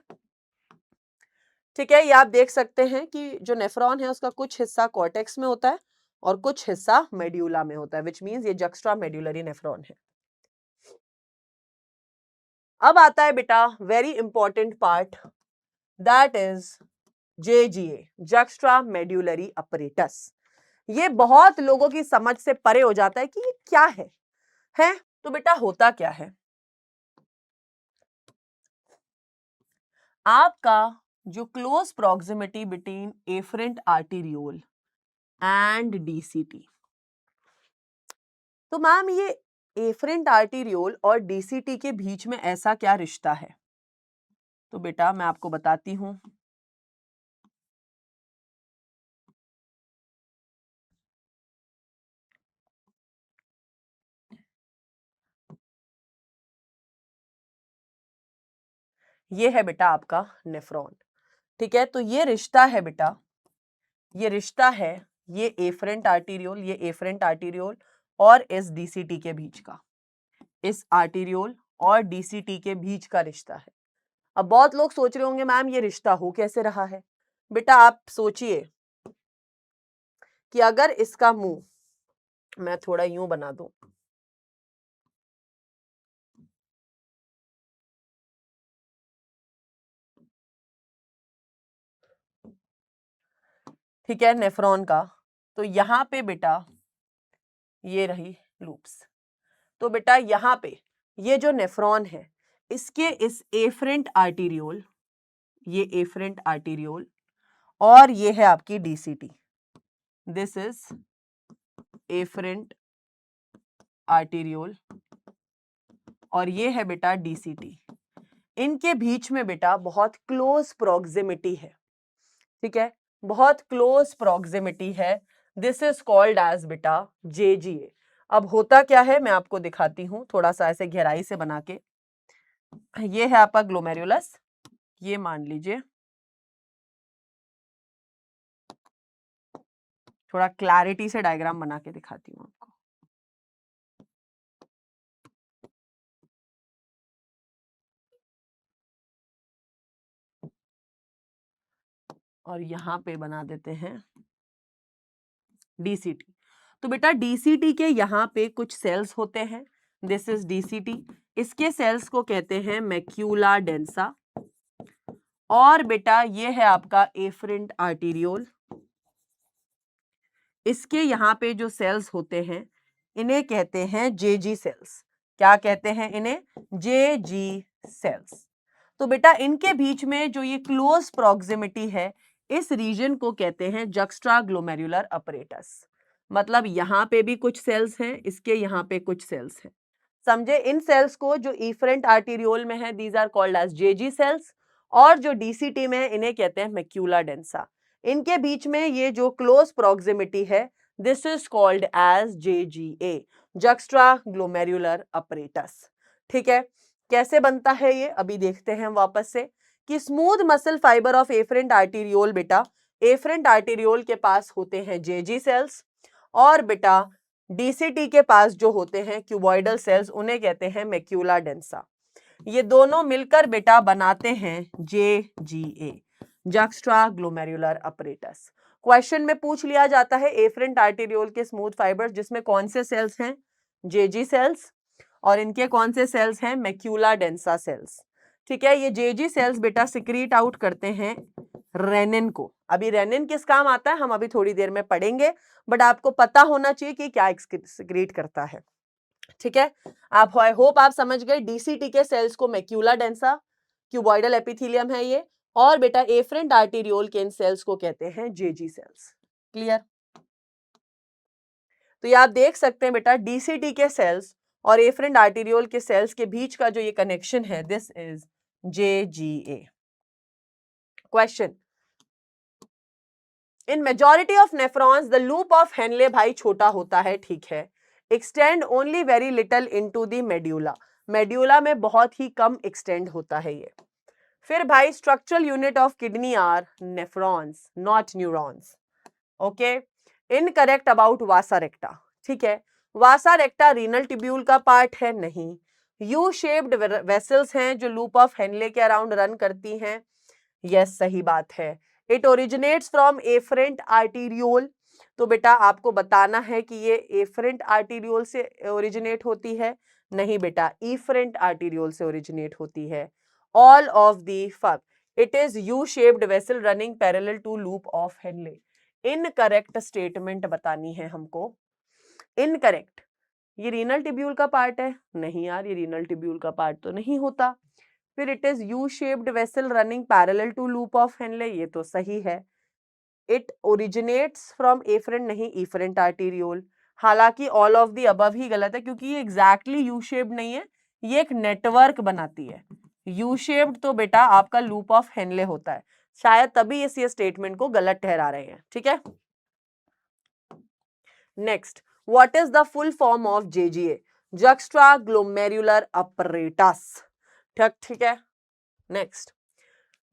ठीक है, ये आप देख सकते हैं कि जो नेफ्रॉन है उसका कुछ हिस्सा कॉर्टेक्स में होता है और कुछ हिस्सा मेड्यूला में होता है, विच मींस ये जक्स्ट्रा मेड्यूलरी नेफ्रॉन है। अब आता है बेटा very important part, that is JGA, juxta medullary apparatus. ये बहुत लोगों की समझ से परे हो जाता है कि ये क्या है? तो बेटा होता क्या है, आपका जो close proximity between afferent arteriole and DCT. तो मैम ये एफरेंट आर्टीरियोल और डीसीटी के बीच में ऐसा क्या रिश्ता है? तो बेटा मैं आपको बताती हूं। ये है बेटा आपका नेफ्रॉन। ठीक है, तो ये रिश्ता है बेटा, ये रिश्ता है ये एफरेंट आर्टीरियोल, ये एफरेंट आर्टीरियोल और इस डीसीटी के बीच का, इस आर्टीरियोल और डीसीटी के बीच का रिश्ता है। अब बहुत लोग सोच रहे होंगे मैम ये रिश्ता हो कैसे रहा है? बेटा आप सोचिए कि अगर इसका मुंह मैं थोड़ा यूं बना दूं, ठीक है, नेफ्रॉन का, तो यहां पे बेटा ये रही लूप्स। तो बेटा यहां पे ये जो नेफ्रॉन है इसके इस एफरेंट आर्टीरियोल, ये एफरेंट आर्टीरियोल और ये है आपकी DCT, this is afferent arteriole और ये है बेटा डीसीटी। इनके बीच में बेटा बहुत क्लोज प्रॉक्सिमिटी है। ठीक है, बहुत क्लोज प्रॉक्सिमिटी है। दिस इज कॉल्ड एज बेटा जेजीए। अब होता क्या है मैं आपको दिखाती हूं थोड़ा सा ऐसे गहराई से बना के। ये है आपका ग्लोमेरुलस, ये मान लीजिए, थोड़ा क्लैरिटी से डायग्राम बना के दिखाती हूँ आपको। और यहां पे बना देते हैं डीसीटी। तो बेटा डीसीटी के यहाँ पे कुछ सेल्स होते हैं, दिस इज डीसीटी। इसके सेल्स को कहते हैं मैक्यूला डेंसा। और बेटा ये है आपका एफरेंट आर्टीरियोल। इसके यहाँ पे जो सेल्स होते हैं इन्हें कहते हैं जेजी सेल्स। क्या कहते हैं इन्हें? जेजी सेल्स। तो बेटा इनके बीच में जो ये क्लोज प्रॉक्सिमिटी है इस रीजन को कहते हैं जक्स्ट्रा ग्लोमेरुलर अपरेटस। मतलब यहाँ पे भी कुछ सेल्स हैं, इसके यहाँ पे कुछ सेल्स हैं। समझे? इन सेल्स को जो इफरेंट आर्टीरियोल में है these are called as JG cells और जो डीसीटी में है इन्हें कहते हैं मैक्यूला डेंसा। इनके बीच में ये जो क्लोज प्रॉक्सिमिटी है this is called as JGA, juxta glomerular apparatus. ठीक है, कैसे बनता है ये अभी देखते हैं वापस से कि smooth muscle fibre of afferent arteriole, बेटा एफरेंट आर्टीरियोल के पास होते हैं जेजी सेल्स और बेटा डीसीटी के पास जो होते हैं क्यूबॉइडल सेल्स उन्हें कहते हैं मैक्यूला डेंसा। ये दोनों मिलकर बेटा बनाते हैं JGA, juxta glomerular apparatus. Question में पूछ लिया जाता है एफरेंट आर्टीरियोल के स्मूथ फाइबर्स जिसमें कौन से सेल्स हैं? JG cells. और इनके कौन से सेल्स हैं? Macula densa cells. ठीक है, ये जेजी सेल्स बेटा सिक्रीट आउट करते हैं रेनिन को। अभी रेनिन किस काम आता है हम अभी थोड़ी देर में पढ़ेंगे, बट आपको पता होना चाहिए कि क्या सिक्रीट करता है। ठीक है, आप आई होप आप समझ गए। डीसीटी के सेल्स को मैक्यूला डेंसा, क्यूबॉइडल एपिथेलियम है ये, और बेटा एफरेंट आर्टीरियोल के इन सेल्स को कहते हैं जेजी सेल्स। क्लियर? तो ये आप देख सकते हैं बेटा डीसीटी के सेल्स और एफरेंट आर्टीरियोल के सेल्स के बीच का जो ये कनेक्शन है this is JGA. Question, in majority of nephrons the loop of Henley, भाई छोटा होता है, ठीक है, extend only very little into the medulla, medulla में बहुत ही कम एक्सटेंड होता है ये। फिर भाई structural unit of kidney are nephrons not neurons. Okay, incorrect about vasa recta. ठीक है, वासा रेक्टा रीनल ट्यूब्यूल का पार्ट है नहीं। यू शेप्ड वेसल्स हैं जो लूप ऑफ हेनले के अराउंड रन करती हैं। यस, सही बात है। It originates from afferent arteriole. तो बेटा आपको बताना है कि ये एफरेंट आर्टीरियोल से ओरिजिनेट होती है, नहीं बेटा इफरेंट आर्टीरियोल से ओरिजिनेट होती है। ऑल ऑफ दी फक, it is U shaped vessel running parallel to loop of Henle. Incorrect statement बतानी है हमको, इनकरेक्ट। ये रीनल ट्यूब्यूल का पार्ट है, नहीं यार ये रीनल ट्यूब्यूल का पार्ट तो नहीं होता। फिर it is U shaped vessel running parallel to loop of Henle, ये तो सही है। इट ओरिजिनेट्स फ्रॉम एफरेंट नहीं इफरेंट आर्टीरियोल। हालांकि ऑल ऑफ दी अबव ही गलत है क्योंकि ये एग्जैक्टली यू शेप्ड नहीं है, ये एक नेटवर्क बनाती है। यू शेप्ड तो बेटा आपका लूप ऑफ हेनले होता है, शायद तभी इस ये स्टेटमेंट को गलत ठहरा रहे हैं। ठीक है, next, what is the full form of JGA? Juxta glomerular apparatus. ठीक है, next,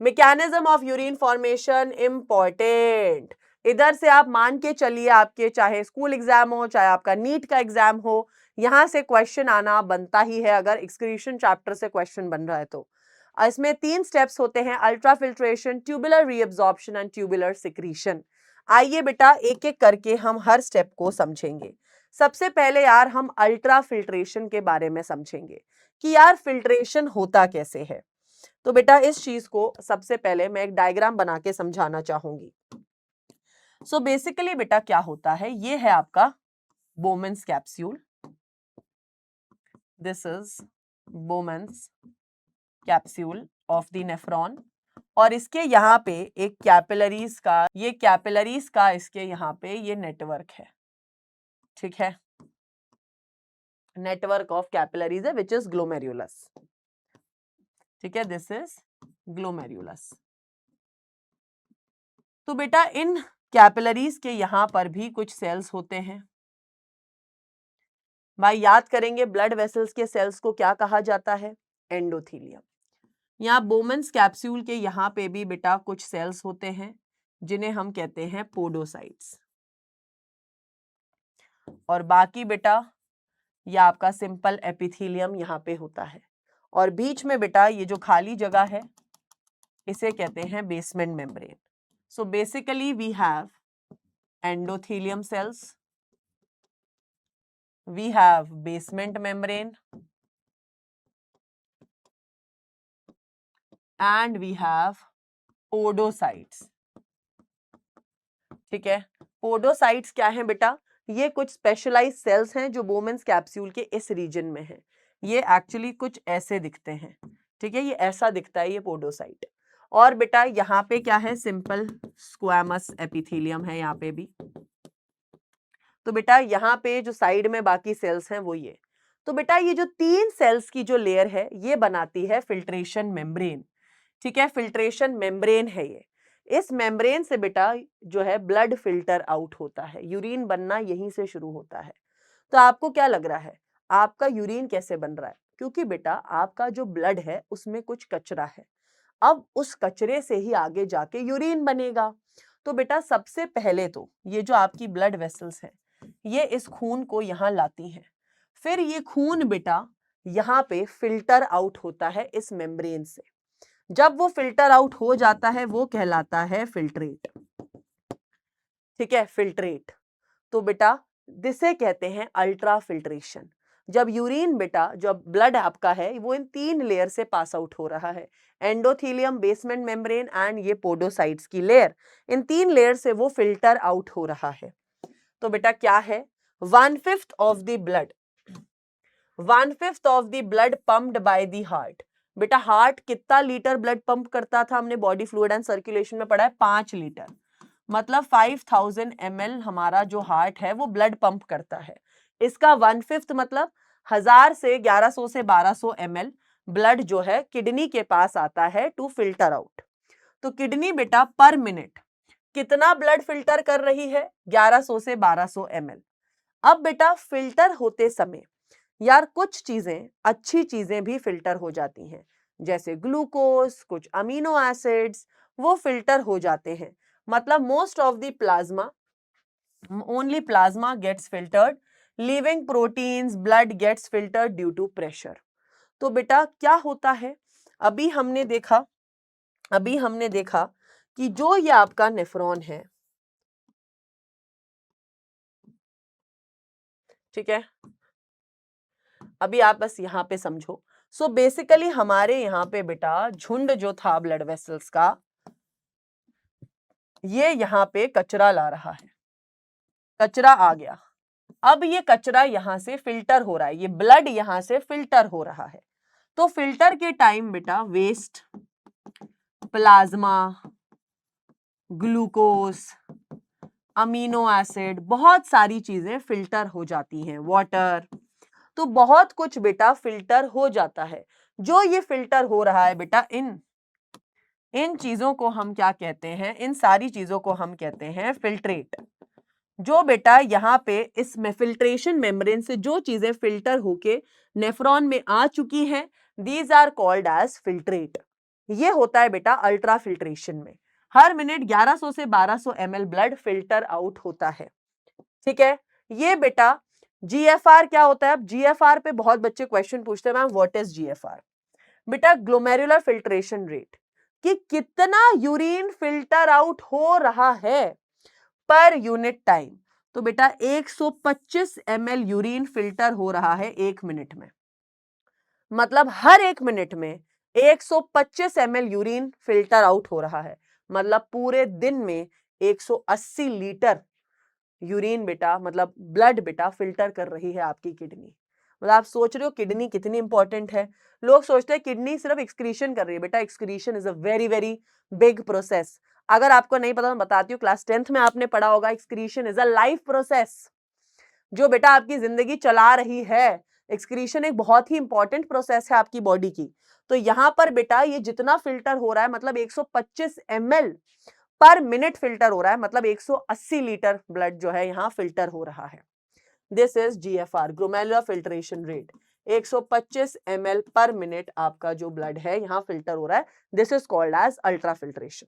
mechanism of urine formation important. इधर से आप मान के चलिए, आपके चाहे स्कूल एग्जाम हो चाहे आपका नीट का एग्जाम हो, यहां से क्वेश्चन आना बनता ही है अगर एक्सक्रीशन चैप्टर से क्वेश्चन बन रहा है तो। इसमें 3 स्टेप्स होते हैं, ultra filtration, tubular reabsorption and tubular secretion. आइए बेटा एक एक करके हम हर स्टेप को समझेंगे। सबसे पहले यार हम अल्ट्रा फिल्ट्रेशन के बारे में समझेंगे कि यार फिल्ट्रेशन होता कैसे है। तो बेटा इस चीज को सबसे पहले मैं एक डायग्राम बना के समझाना चाहूंगी। सो बेसिकली बेटा क्या होता है, ये है आपका Bowman's capsule, this is Bowman's capsule of the nephron, और इसके यहाँ पे एक कैपिलरीज का, ये कैपिलरीज का इसके यहाँ पे ये नेटवर्क है। ठीक है, नेटवर्क ऑफ कैपिलरीज है विच इज ग्लोमेरुलस। ठीक है, दिस इज ग्लोमेरुलस। तो बेटा इन कैपिलरीज के यहां पर भी कुछ सेल्स होते हैं। भाई याद करेंगे ब्लड वेसल्स के सेल्स को क्या कहा जाता है? एंडोथीलियम। यहाँ बोमेन्स कैप्सूल के यहाँ पे भी बेटा कुछ सेल्स होते हैं जिन्हें हम कहते हैं पोडोसाइट्स। और बाकी बेटा ये आपका सिंपल एपिथेलियम यहाँ पे होता है, और बीच में बेटा ये जो खाली जगह है इसे कहते हैं basement membrane. So basically we have endothelium cells, we have basement membrane, and we have podocytes। ठीक है, पोडोसाइट्स क्या है बेटा? ये कुछ स्पेशलाइज्ड सेल्स हैं जो बोमेन्स कैप्सूल के इस रीजन में है। ये एक्चुअली कुछ ऐसे दिखते हैं। ठीक है, ये ऐसा दिखता है ये पोडोसाइट। और बेटा यहाँ पे क्या है? सिंपल स्क्वैमस एपिथेलियम है यहाँ पे भी। तो बेटा यहाँ पे जो साइड में बाकी सेल्स हैं वो ये। तो बेटा ये जो 3 सेल्स की जो लेयर है ये बनाती है फिल्ट्रेशन मेम्ब्रेन। ठीक है, फिल्ट्रेशन मेम्ब्रेन है ये। इस मेम्ब्रेन से बेटा जो है ब्लड फिल्टर आउट होता है, यूरिन बनना यहीं से शुरू होता है। तो आपको क्या लग रहा है आपका यूरिन कैसे बन रहा है? क्योंकि बेटा आपका जो ब्लड है उसमें कुछ कचरा है, अब उस कचरे से ही आगे जाके यूरिन बनेगा। तो बेटा सबसे पहले तो ये जो आपकी ब्लड वेसल्स हैं ये इस खून को यहाँ लाती हैं, फिर ये खून बेटा यहाँ पे फिल्टर आउट होता है इस मेम्ब्रेन से। जब वो फिल्टर आउट हो जाता है वो कहलाता है फिल्ट्रेट। ठीक है, फिल्ट्रेट। तो बेटा जिसे कहते हैं अल्ट्रा फिल्ट्रेशन। जब यूरिन बेटा जो ब्लड आपका है वो इन 3 लेयर से पास आउट हो रहा है, एंडोथेलियम, बेसमेंट मेम्ब्रेन एंड ये पोडोसाइट्स की लेयर, इन 3 लेयर से वो फिल्टर आउट हो रहा है। तो बेटा क्या है? 1/5 of the blood, 1/5 of the blood pumped by the heart. बेटा हार्ट कितना लीटर ब्लड पंप करता था? हमने बॉडी फ्लूइड एंड सर्कुलेशन में पढ़ा है 5 लीटर, मतलब 5000 ml हमारा जो हार्ट है वो ब्लड पंप करता है। इसका 1/5 मतलब 1000 से 1100 से 1200 ml ब्लड जो है किडनी के पास आता है टू फिल्टर आउट। तो किडनी बेटा पर मिनट कितना ब्लड फिल्टर कर रही है? 1100 से 1200 ml। अब बेटा फिल्टर होते समय यार कुछ चीजें, अच्छी चीजें भी फिल्टर हो जाती हैं, जैसे ग्लूकोज, कुछ अमीनो एसिड्स, वो फिल्टर हो जाते हैं। मतलब most of the plasma, only plasma gets filtered, leaving proteins, blood gets filtered due to pressure. तो बेटा क्या होता है? अभी हमने देखा कि जो ये आपका नेफ्रॉन है, ठीक है, अभी आप बस यहाँ पे समझो। सो बेसिकली हमारे यहाँ पे बेटा झुंड जो था ब्लड वेसल्स का, ये यहाँ पे कचरा ला रहा है, कचरा आ गया। अब ये कचरा यहाँ से फिल्टर हो रहा है, ये ब्लड यहाँ से फिल्टर हो रहा है। तो फिल्टर के टाइम बेटा waste, plasma, glucose, amino acid, बहुत सारी चीजें फिल्टर हो जाती हैं, वाटर, तो बहुत कुछ बेटा फिल्टर हो जाता है। जो ये फिल्टर हो रहा है बेटा, इन इन चीजों को हम क्या कहते हैं, इन सारी चीजों को हम कहते हैं फिल्ट्रेट। जो बेटा यहाँ पे इसमें फिल्ट्रेशन मेम्ब्रेन से जो चीजें फिल्टर होके नेफ्रॉन में आ चुकी हैं, these are called as filtrate. ये होता है बेटा अल्ट्रा फिल्ट्रेशन में। हर मिनट 1100 से 1200 ml ब्लड फिल्टर आउट होता है। ठीक है, ये बेटा जीएफआर क्या होता है? अब जीएफआर पे बहुत बच्चे क्वेश्चन पूछते हैं, मैम व्हाट इज जीएफआर? बेटा ग्लोमेरुलर फिल्ट्रेशन रेट, कि कितना यूरिन फिल्टर आउट हो रहा है पर यूनिट टाइम। तो बेटा 125 ml यूरिन फिल्टर हो रहा है 1 मिनट में, मतलब हर 1 मिनट में 125 ml यूरिन फिल्टर आउट हो रहा है, मतलब पूरे दिन में 180 लीटर यूरिन बेटा, मतलब ब्लड बेटा फिल्टर कर रही है आपकी किडनी। मतलब आप सोच रहे हो किडनी कितनी इंपॉर्टेंट है। लोग सोचते हैं किडनी सिर्फ एक्सक्रीशन कर रही है, बेटा excretion is a very very big process. अगर आपको नहीं पता मैं बताती हूँ, क्लास 10th में आपने पढ़ा होगा, excretion is a life process, जो बेटा आपकी जिंदगी चला रही है। एक्सक्रीशन एक बहुत ही इंपॉर्टेंट प्रोसेस है आपकी बॉडी की। तो यहां पर बेटा ये जितना फिल्टर हो रहा है, मतलब 125 ml पर मिनट फिल्टर हो रहा है, मतलब 180 लीटर ब्लड जो है यहाँ फिल्टर हो रहा है। This is GFR, glomerular filtration rate. 125 ml per minute आपका जो ब्लड है यहाँ फिल्टर हो रहा है, this is called as ultra filtration.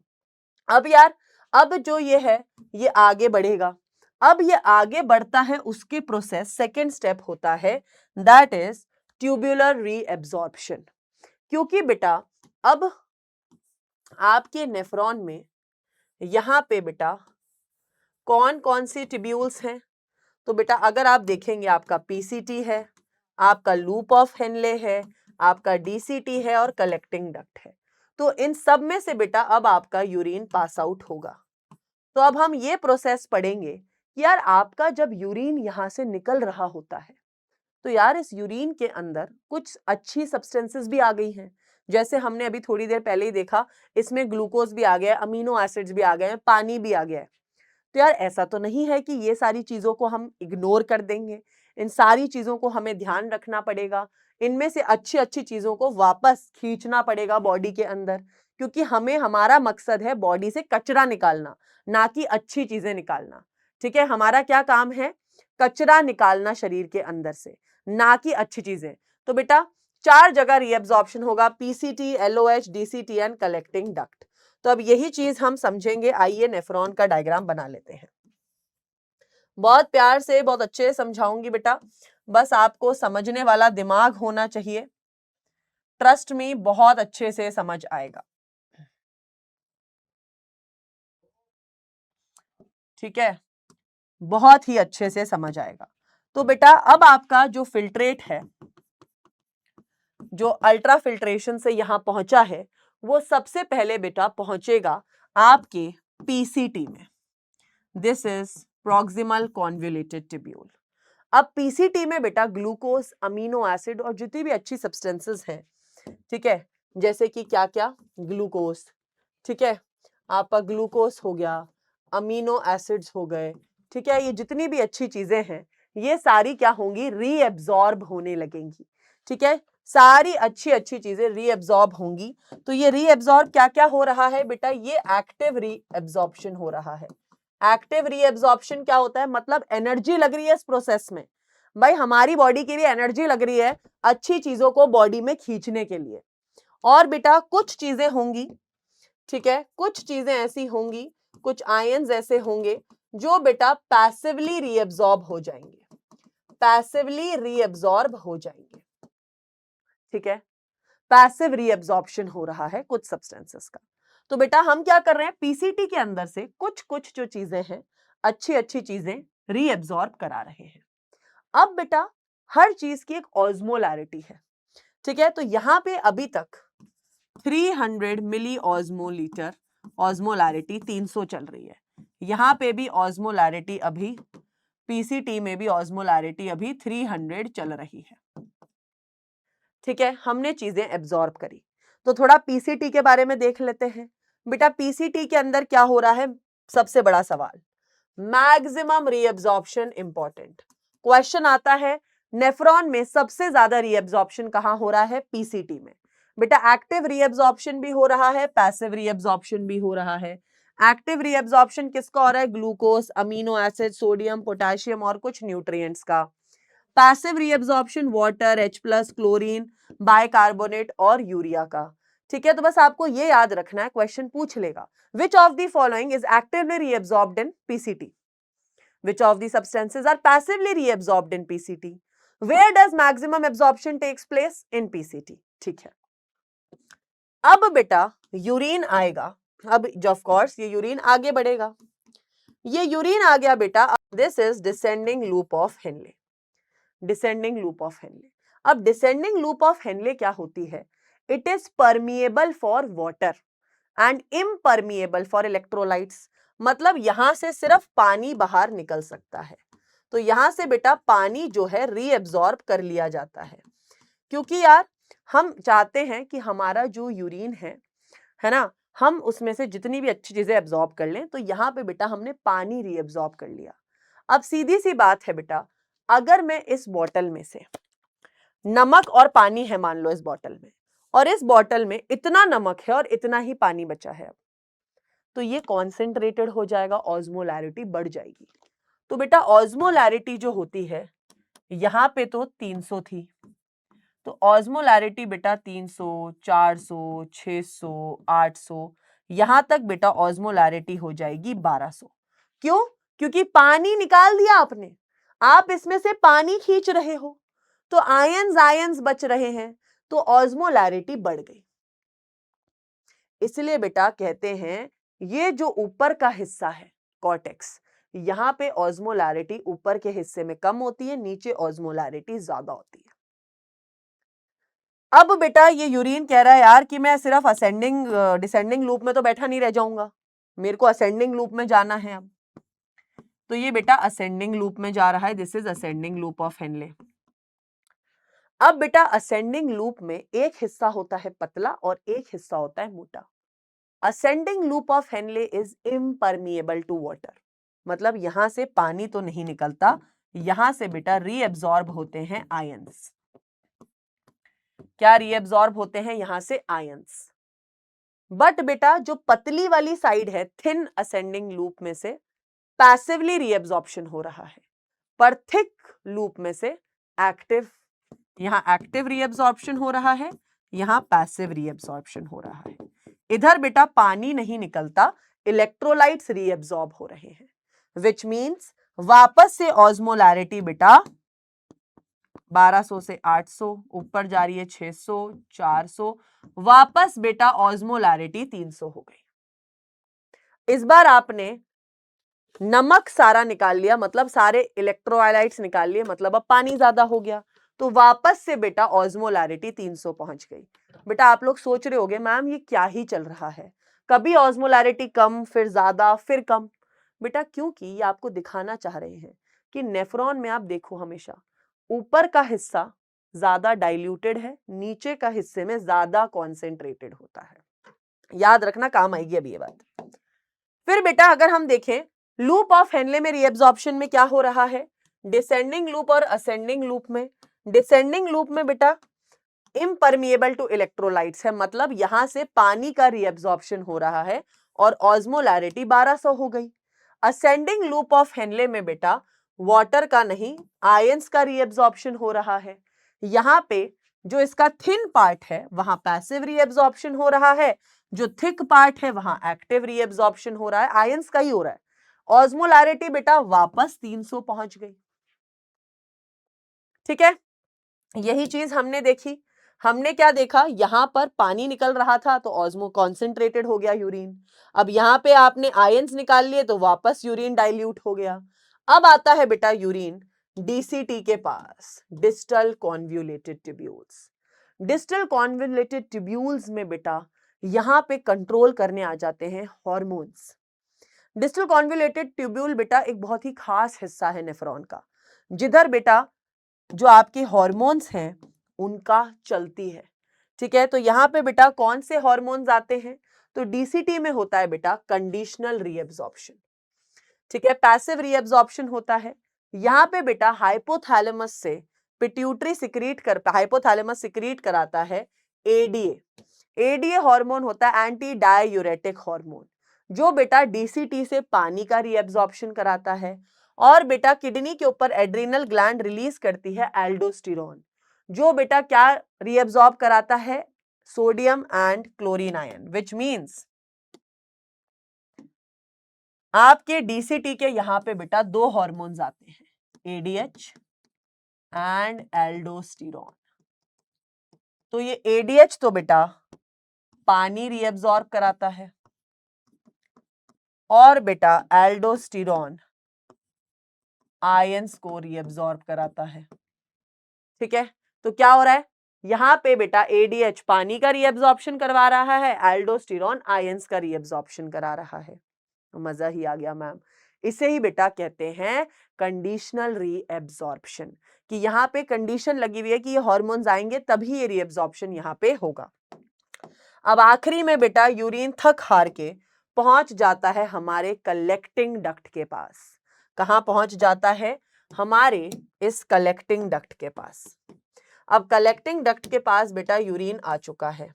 अब यार, अब जो ये है ये आगे बढ़ेगा। अब ये आगे बढ़ता है, उसके प्रोसेस सेकेंड स्टेप होता है, दैट इज ट्यूब्युलर रीएब्जॉर्प्शन। क्योंकि बेटा अब आपके नेफ्रॉन में यहां पे बेटा कौन कौन सी ट्यूब्यूल्स हैं? तो बेटा अगर आप देखेंगे, आपका पीसीटी है, आपका लूप ऑफ हेनले है, आपका डीसीटी है और कलेक्टिंग डक्ट है। तो इन सब में से बेटा अब आपका यूरिन पास आउट होगा। तो अब हम ये प्रोसेस पढ़ेंगे कि यार आपका जब यूरिन यहां से निकल रहा होता है, तो यार इस यूरिन के अंदर कुछ अच्छी सब्सटेंसेस भी आ गई हैं। जैसे हमने अभी थोड़ी देर पहले ही देखा, इसमें ग्लूकोज भी आ गया है, अमीनो एसिड्स भी आ गए हैं, पानी भी आ गया है। तो यार ऐसा तो नहीं है कि ये सारी चीजों को हम इग्नोर कर देंगे, इन सारी चीजों को हमें ध्यान रखना पड़ेगा। इनमें से अच्छी अच्छी चीजों को वापस खींचना पड़ेगा बॉडी के अंदर, क्योंकि हमें, हमारा मकसद है बॉडी से कचरा निकालना, ना कि अच्छी चीजें निकालना। ठीक है, हमारा क्या काम है? कचरा निकालना शरीर के अंदर से, ना कि अच्छी चीजें। तो बेटा 4 जगह रीएब्जॉर्प्शन होगा, PCT, LOH, DCT and collecting duct. तो अब यही चीज हम समझेंगे। आइए नेफ्रॉन का डायग्राम बना लेते हैं। बहुत प्यार से, बहुत अच्छे से समझाऊंगी बेटा, बस आपको समझने वाला दिमाग होना चाहिए। ट्रस्ट में बहुत अच्छे से समझ आएगा। ठीक है, बहुत ही अच्छे से समझ आएगा। तो बेटा अब आपका जो फिल्ट्रेट है, जो अल्ट्रा फिल्ट्रेशन से यहां पहुंचा है, वो सबसे पहले बेटा पहुंचेगा आपके पीसीटी में। This is proximal convoluted tubule. अब पीसीटी में बेटा ग्लूकोज, अमीनो एसिड और जितनी भी अच्छी सब्सटेंसेस हैं, ठीक है, जैसे कि क्या क्या, ग्लूकोज, ठीक है, आपका ग्लूकोज हो गया, अमीनो एसिड्स हो गए, ठीक है, ये जितनी भी अच्छी चीजें हैं, ये सारी क्या होंगी? रीएब्जॉर्ब होने लगेंगी। ठीक है, सारी अच्छी अच्छी चीजें रीएब्जॉर्ब होंगी। तो ये रीएब्जॉर्ब क्या क्या हो रहा है बेटा? ये एक्टिव रीएब्जॉर्प्शन हो रहा है। एक्टिव रीएब्जॉर्प्शन क्या होता है? मतलब एनर्जी लग रही है इस प्रोसेस में। भाई हमारी बॉडी की भी एनर्जी लग रही है अच्छी चीजों को बॉडी में खींचने के लिए। और बेटा कुछ चीजें होंगी, ठीक है, कुछ चीजें ऐसी होंगी, कुछ आयंस ऐसे होंगे जो बेटा पैसिवली रीएब्जॉर्ब हो जाएंगे, पैसिवली रीएब्जॉर्ब हो जाएंगे। ठीक है, पैसिव रीएब्जॉर्प्शन हो रहा है कुछ सब्सटेंसेस का। तो बेटा हम क्या कर रहे हैं? पीसीटी के अंदर से कुछ कुछ जो चीजें हैं, अच्छी अच्छी चीजें रीएब्जॉर्ब करा रहे हैं। अब बेटा हर चीज की एक ऑस्मोलैरिटी है। ठीक है, तो यहां पे अभी तक 300 मिली ऑस्मोलीटर ऑस्मोलैरिटी 300 चल रही है। यहां पे भी ऑस्मोलैरिटी अभी, पीसीटी में भी ऑस्मोलैरिटी अभी 300 चल रही है। ठीक है, हमने चीजें एब्जॉर्ब करी। तो थोड़ा पीसीटी के बारे में देख लेते हैं। बेटा पीसीटी के अंदर क्या हो रहा है, सबसे बड़ा सवाल, मैक्सिमम रीअब्जॉर्प्शन इंपॉर्टेंट क्वेश्चन आता है। नेफ्रॉन में सबसे ज्यादा रीअब्जॉर्प्शन कहां हो रहा है, पीसीटी में। बेटा एक्टिव रीअब्जॉर्प्शन भी हो रहा है, पैसिव रीअब्जॉर्प्शन भी हो रहा है। एक्टिव रीअब्जॉर्प्शन किसका हो रहा है, glucose, amino acid, sodium, potassium और कुछ न्यूट्रिएंट्स का। Passive reabsorption water, H+, chlorine, bicarbonate और यूरिया का। ठीक है, तो बस आपको ये याद रखना है, क्वेश्चन पूछ लेगा, विच of the following is actively reabsorbed in PCT, which of the substances are passively reabsorbed in PCT, where does maximum absorption takes place in PCT। ठीक है, अब बेटा यूरिन आएगा, अब ऑफ कोर्स ये यूरिन आगे बढ़ेगा, ये यूरिन आ गया बेटा, this is descending loop of Henley, descending loop of Henley. अब डिसेंडिंग लूप ऑफ हेनले क्या होती है, it is permeable for water and impermeable for electrolytes, मतलब यहां से सिर्फ पानी बाहर निकल सकता है। तो यहां से बेटा पानी जो है रीअब्सॉर्ब कर लिया जाता है, क्योंकि यार हम चाहते हैं कि हमारा जो यूरिन है ना, हम उसमें से जितनी भी अच्छी चीजें एब्जॉर्ब कर लें। तो यहाँ पे बेटा हमने पानी रीअब्सॉर्ब कर लिया। अब सीधी सी बात है बेटा, अगर मैं इस बॉटल में से, नमक और पानी है मान लो इस बॉटल में, और इस बॉटल में इतना नमक है और इतना ही पानी बचा है, अब तो ये कॉन्सेंट्रेटेड हो जाएगा, ऑस्मोलैरिटी बढ़ जाएगी। तो बेटा ऑस्मोलैरिटी जो होती है, यहां पे तो 300 थी, तो ऑस्मोलैरिटी बेटा 300, 400, 600, 800, यहां तक बेटा ऑस्मोलैरिटी हो जाएगी 1200। क्यों? क्योंकि पानी निकाल दिया आपने, आप इसमें से पानी खींच रहे हो, तो आयंस बच रहे हैं, तो ऑस्मोलैरिटी बढ़ गई। इसलिए बेटा कहते हैं ये जो ऊपर का हिस्सा है कॉर्टेक्स, यहां पे ऑस्मोलैरिटी ऊपर के हिस्से में कम होती है, नीचे ऑस्मोलैरिटी ज्यादा होती है। अब बेटा ये यूरिन कह रहा है यार कि मैं सिर्फ असेंडिंग डिसेंडिंग लूप में तो बैठा नहीं रह जाऊंगा, मेरे को असेंडिंग लूप में जाना है। अब तो ये बेटा असेंडिंग लूप में जा रहा है, this is ascending loop of Henley. अब बेटा असेंडिंग लूप में एक हिस्सा होता है पतला और एक हिस्सा होता है मोटा। Ascending loop of Henle is impermeable to water, मतलब यहां से पानी तो नहीं निकलता, यहां से बेटा रीअब्सॉर्ब होते हैं आयंस। क्या रीअब्सॉर्ब होते हैं यहां से, आयंस। बट बेटा जो पतली वाली साइड है थिन असेंडिंग लूप में से पैसिवली रीअब्सॉर्प्शन हो रहा है, पर थिक लूप में से एक्टिव, यहां एक्टिव रीअब्सॉर्प्शन हो रहा है, यहां पैसिव रीअब्सॉर्प्शन हो रहा है। इधर बेटा पानी नहीं निकलता, इलेक्ट्रोलाइट्स रीअब्सॉर्ब हो रहे हैं, विच मींस वापस से ऑस्मोलैरिटी बेटा 1200 से 800 ऊपर जा रही है, 600, 400, वापस बेटा ऑस्मोलैरिटी 300 हो गई। इस बार आपने नमक सारा निकाल लिया, मतलब सारे इलेक्ट्रोलाइट्स निकाल लिए, मतलब अब पानी ज्यादा हो गया, तो वापस से बेटा ऑस्मोलैरिटी 300 पहुंच गई। बेटा आप लोग सोच रहे होंगे मैम ये क्या ही चल रहा है, कभी ऑस्मोलैरिटी कम, फिर ज्यादा, फिर कम। बेटा क्योंकि ये आपको दिखाना चाह रहे हैं कि नेफ्रॉन में आप देखो हमेशा ऊपर का हिस्सा ज्यादा डाइल्यूटेड है, नीचे का हिस्से में ज्यादा कॉन्सेंट्रेटेड होता है। याद रखना, काम आएगी अभी ये बात। फिर बेटा अगर हम देखें लूप ऑफ हेनले में रीअब्सॉर्प्शन में क्या हो रहा है, डिसेंडिंग लूप और असेंडिंग लूप में। डिसेंडिंग लूप में बेटा इम्परमिएबल टू इलेक्ट्रोलाइट्स है, मतलब यहां से पानी का रीअब्सॉर्प्शन हो रहा है और ऑस्मोलैरिटी 1200 हो गई। असेंडिंग लूप ऑफ हेनले में बेटा वाटर का नहीं, आयंस का रीअब्सॉर्प्शन हो रहा है। यहां पे जो इसका थिन पार्ट है वहां पैसिव रीअब्सॉर्प्शन हो रहा है, जो थिक पार्ट है वहां एक्टिव रीअब्सॉर्प्शन हो रहा है, आयंस का ही हो रहा है। ऑस्मोलैरिटी बेटा वापस 300 पहुंच गई। ठीक है, यही चीज हमने देखी। हमने क्या देखा, यहां पर पानी निकल रहा था तो ऑस्मो कॉन्सेंट्रेटेड हो गया यूरिन। अब यहां पे आपने आयंस निकाल लिए तो वापस यूरिन डाइल्यूट हो गया। अब आता है बेटा यूरिन डीसीटी के पास, distal convoluted tubules. Distal convoluted tubules में बेटा यहां पे कंट्रोल करने आ जाते हैं हॉर्मोन्स। डिस्टल कॉन्वोल्यूटेड ट्यूब्यूल बेटा एक बहुत ही खास हिस्सा है नेफ्रॉन का, जिधर बेटा जो आपके हॉर्मोन्स हैं उनका चलती है। ठीक है, तो यहां पे बेटा कौन से हॉर्मोन्स आते हैं, तो डीसीटी में होता है बेटा कंडीशनल रीएब्जॉर्प्शन। ठीक है, पैसिव रीएब्जॉर्प्शन होता है। यहाँ पे बेटा हाइपोथैलेमस से पिट्यूटरी हाइपोथैलेमस सिक्रीट कराता है एडीए। एडीए हार्मोन होता है एंटी डायूरेटिक हार्मोन, जो बेटा डीसीटी से पानी का रीएब्जॉर्प्शन कराता है। और बेटा किडनी के ऊपर एड्रिनल ग्लैंड रिलीज करती है एल्डोस्टेरोन, जो बेटा क्या रीएब्जॉर्ब कराता है, sodium and chlorine ion, which means आपके डीसीटी के यहां पे बेटा दो हार्मोन्स आते हैं, एडीएच एंड एल्डोस्टेरोन। तो ये एडीएच तो बेटा पानी रीएब्जॉर्ब कराता है और बेटा एल्डोस्टेरोन आयंस को रीएब्जॉर्ब कराता है। ठीक है, तो क्या हो रहा है यहां पे बेटा एडीएच पानी का रीएब्जॉर्प्शन करवा रहा है, एल्डोस्टेरोन आयंस का रीएब्जॉर्प्शन करा रहा है। मजा ही आ गया मैम। इसे ही बेटा कहते हैं कंडीशनल रीएब्जॉर्प्शन, कि यहाँ पे कंडीशन लगी हुई है कि ये हार्मोन्स आएंगे तभी ये रीएब्जॉर्प्शन यहाँ पे होगा। अब आखिरी में बेटा यूरिन थक हार के पहुंच जाता है हमारे कलेक्टिंग डक्ट के पास। कहां पहुंच जाता है, हमारे इस कलेक्टिंग डक्ट के पास। अब कलेक्टिंग डक्ट के पास बेटा यूरिन आ चुका है।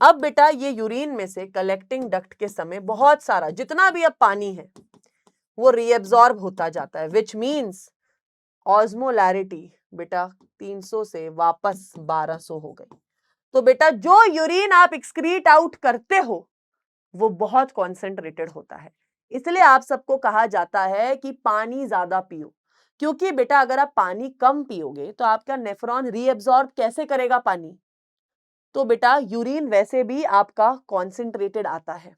अब बेटा ये यूरिन में से कलेक्टिंग डक्ट के समय बहुत सारा जितना भी अब पानी है वो रीएब्जॉर्ब होता जाता है, विच मीन्स ऑस्मोलैरिटी बेटा 300 से वापस 1200 हो गई। तो बेटा जो यूरिन आप एक्सक्रीट आउट करते हो वो बहुत कॉन्सेंट्रेटेड होता है। इसलिए आप सबको कहा जाता है कि पानी ज्यादा पियो, क्योंकि बेटा अगर आप पानी कम पियोगे तो आपका नेफ्रॉन रीएब्जॉर्ब कैसे करेगा पानी, तो बेटा यूरिन वैसे भी आपका कॉन्सेंट्रेटेड आता है।